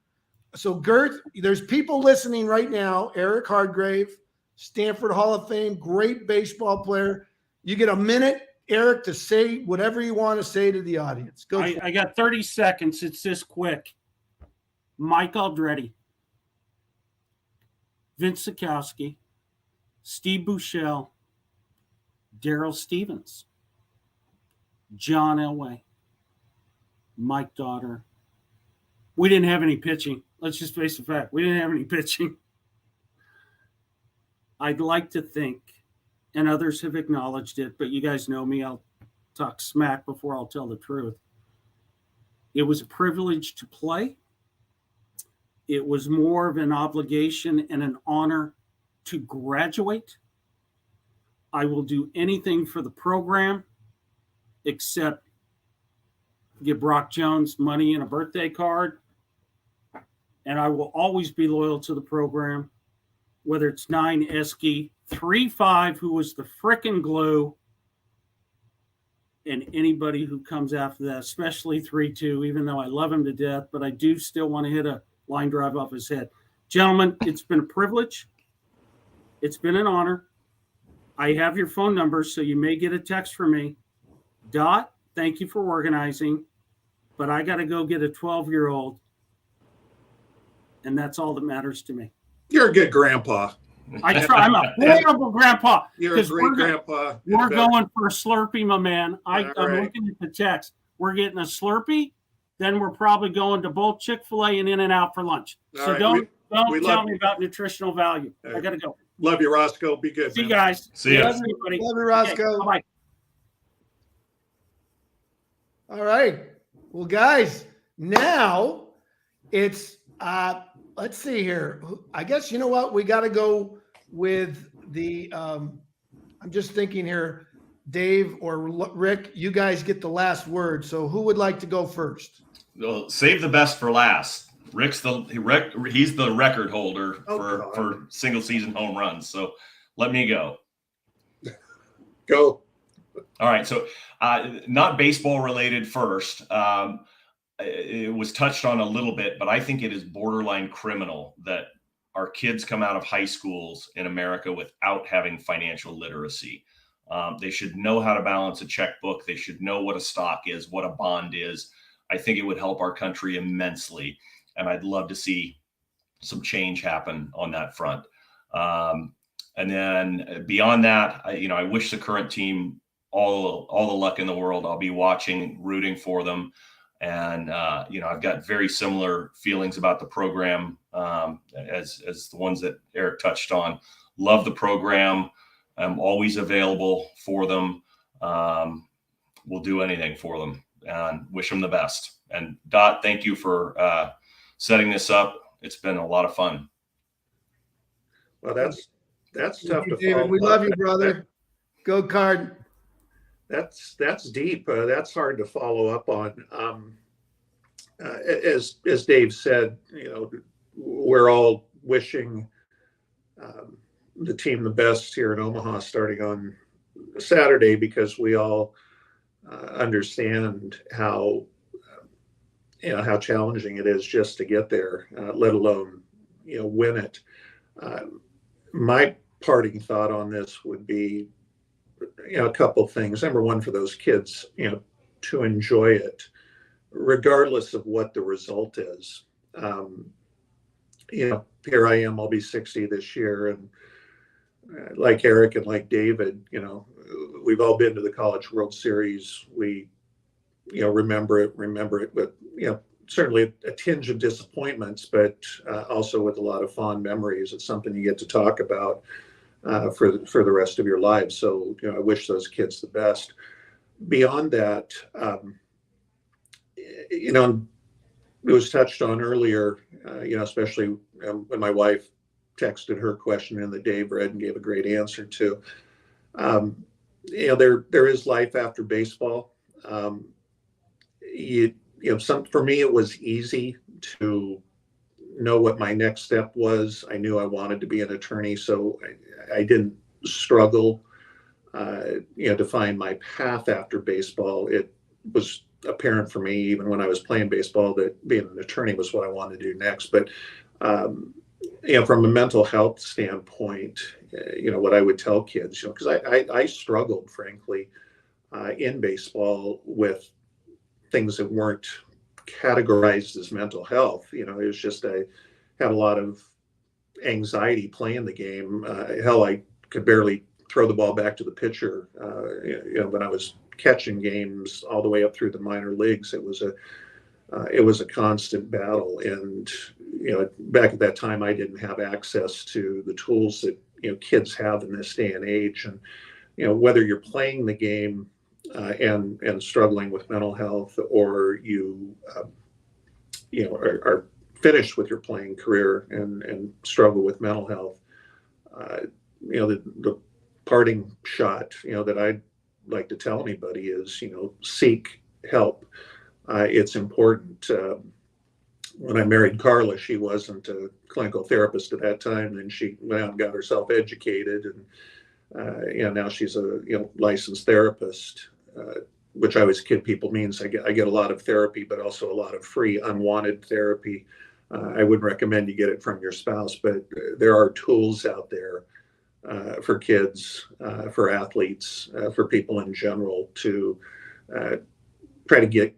So, Gert, there's people listening right now. Eric Hardgrave, Stanford Hall of Fame, great baseball player. You get a minute, Eric, to say whatever you want to say to the audience. Go. I got 30 seconds. It's this quick. Mike Aldretti, Vince Sikowski, Steve Buechele, Daryl Stevens, John Elway, Mike Daughter. We didn't have any pitching. Let's just face the fact. We didn't have any pitching. I'd like to think, and others have acknowledged it, but you guys know me. I'll talk smack before I'll tell the truth. It was a privilege to play. It was more of an obligation and an honor to graduate. I will do anything for the program except give Brock Jones money and a birthday card. And I will always be loyal to the program, whether it's 9 Esky, 3-5, who was the frickin' glue, and anybody who comes after that, especially 3-2, even though I love him to death, but I do still want to hit a line drive off his head. Gentlemen, it's been a privilege. It's been an honor. I have your phone number, so you may get a text from me. Dot, thank you for organizing, but I got to go get a 12-year-old, and that's all that matters to me. You're a good grandpa. I try. I'm a horrible grandpa. You're a great grandpa. We're going for a Slurpee, my man. I'm right. looking at the text. We're getting a Slurpee. Then we're probably going to both Chick-fil-A and In-N-Out for lunch. So right. don't tell me about nutritional value. I got to go. Love you, Roscoe. Be good. See you guys. See you. Love everybody. Love you, Roscoe. Okay, bye-bye. All right. Well, guys, now it's let's see here. I guess you know what? We got to go with the I'm just thinking here, Dave or Rick, you guys get the last word. So who would like to go first? Well, save the best for last. He's the record holder for single season home runs. So let me go. Go. All right. So not baseball related first. It was touched on a little bit, but I think it is borderline criminal that our kids come out of high schools in America without having financial literacy. They should know how to balance a checkbook. They should know what a stock is, what a bond is. I think it would help our country immensely. And I'd love to see some change happen on that front. And then beyond that, I wish the current team all the luck in the world. I'll be watching, rooting for them. And, I've got very similar feelings about the program as the ones that Eric touched on. Love the program. I'm always available for them. We'll do anything for them and wish them the best. And Dot, thank you for setting this up. It's been a lot of fun. Well, that's tough to David, follow. we love you, brother. Go Card. That's deep. That's hard to follow up on. As Dave said, we're all wishing the team the best here in Omaha starting on Saturday, because we all understand how challenging it is just to get there, let alone win it. My parting thought on this would be a couple things. Number one, for those kids, to enjoy it, regardless of what the result is. Here I am, I'll be 60 this year. And like Eric and like David, we've all been to the College World Series. We, remember it with, certainly a tinge of disappointments, but also with a lot of fond memories. It's something you get to talk about for the rest of your lives. So, I wish those kids the best. Beyond that, it was touched on earlier, especially when my wife texted her question in that Dave read and gave a great answer to. There is life after baseball. For me, it was easy to know what my next step was. I knew I wanted to be an attorney, so I didn't struggle, to find my path after baseball. It was apparent for me, even when I was playing baseball, that being an attorney was what I wanted to do next. But, from a mental health standpoint, what I would tell kids, because I struggled, frankly, in baseball with things that weren't categorized as mental health. It was just, I had a lot of anxiety playing the game. Hell, I could barely throw the ball back to the pitcher. When I was catching games all the way up through the minor leagues, it was a constant battle. And back at that time, I didn't have access to the tools that kids have in this day and age. And whether you're playing the game and struggling with mental health, or you are finished with your playing career and struggle with mental health, the parting shot that I'd like to tell anybody is seek help. It's important. When I married Carla, she wasn't a clinical therapist at that time, and she went out and got herself educated, and now she's a licensed therapist, which I always kid people means I get a lot of therapy, but also a lot of free unwanted therapy. I wouldn't recommend you get it from your spouse, but there are tools out there for kids, for athletes, for people in general, to try to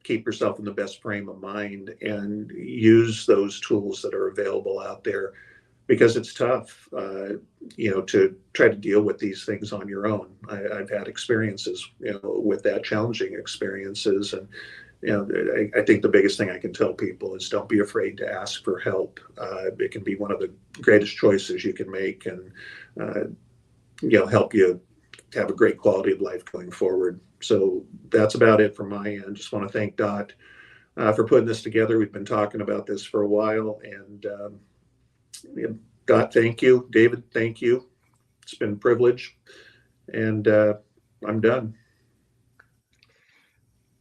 keep yourself in the best frame of mind and use those tools that are available out there, because it's tough, to try to deal with these things on your own. I've had experiences, with that, challenging experiences. And, I think the biggest thing I can tell people is don't be afraid to ask for help. It can be one of the greatest choices you can make, and, help you have a great quality of life going forward. So that's about it from my end. Just want to thank Dot for putting this together. We've been talking about this for a while, and Dot, thank you. David, thank you. It's been a privilege, and I'm done.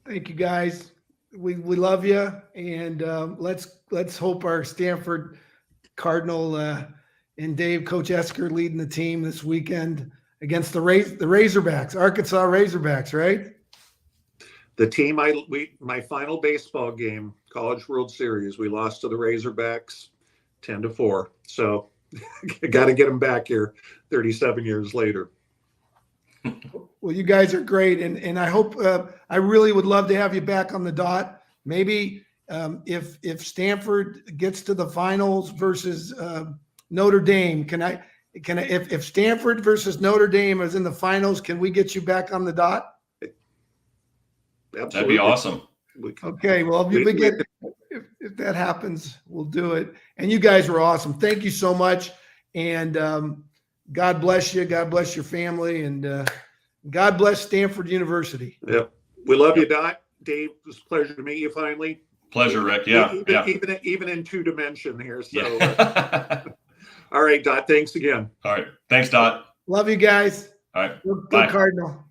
Thank you, guys. We love you, and let's hope our Stanford Cardinal and Dave, Coach Esker, leading the team this weekend against the Razorbacks, Arkansas Razorbacks, right? The team my final baseball game, College World Series, we lost to the Razorbacks 10-4. So got to get them back here 37 years later. Well, you guys are great, and I hope I really would love to have you back on the dot. Maybe if Stanford gets to the finals versus Notre Dame, if Stanford versus Notre Dame is in the finals, can we get you back on the dot? Absolutely. That'd be awesome. Okay. Well, if that happens, we'll do it. And you guys were awesome. Thank you so much. And God bless you. God bless your family. And God bless Stanford University. Yep. We love you, Dot. Dave, it was a pleasure to meet you finally. Pleasure, Rick. Yeah. Even in 2 dimension here. So, Yeah. All right, Dot. Thanks again. All right. Thanks, Dot. Love you guys. All right. Go Bye. Cardinal.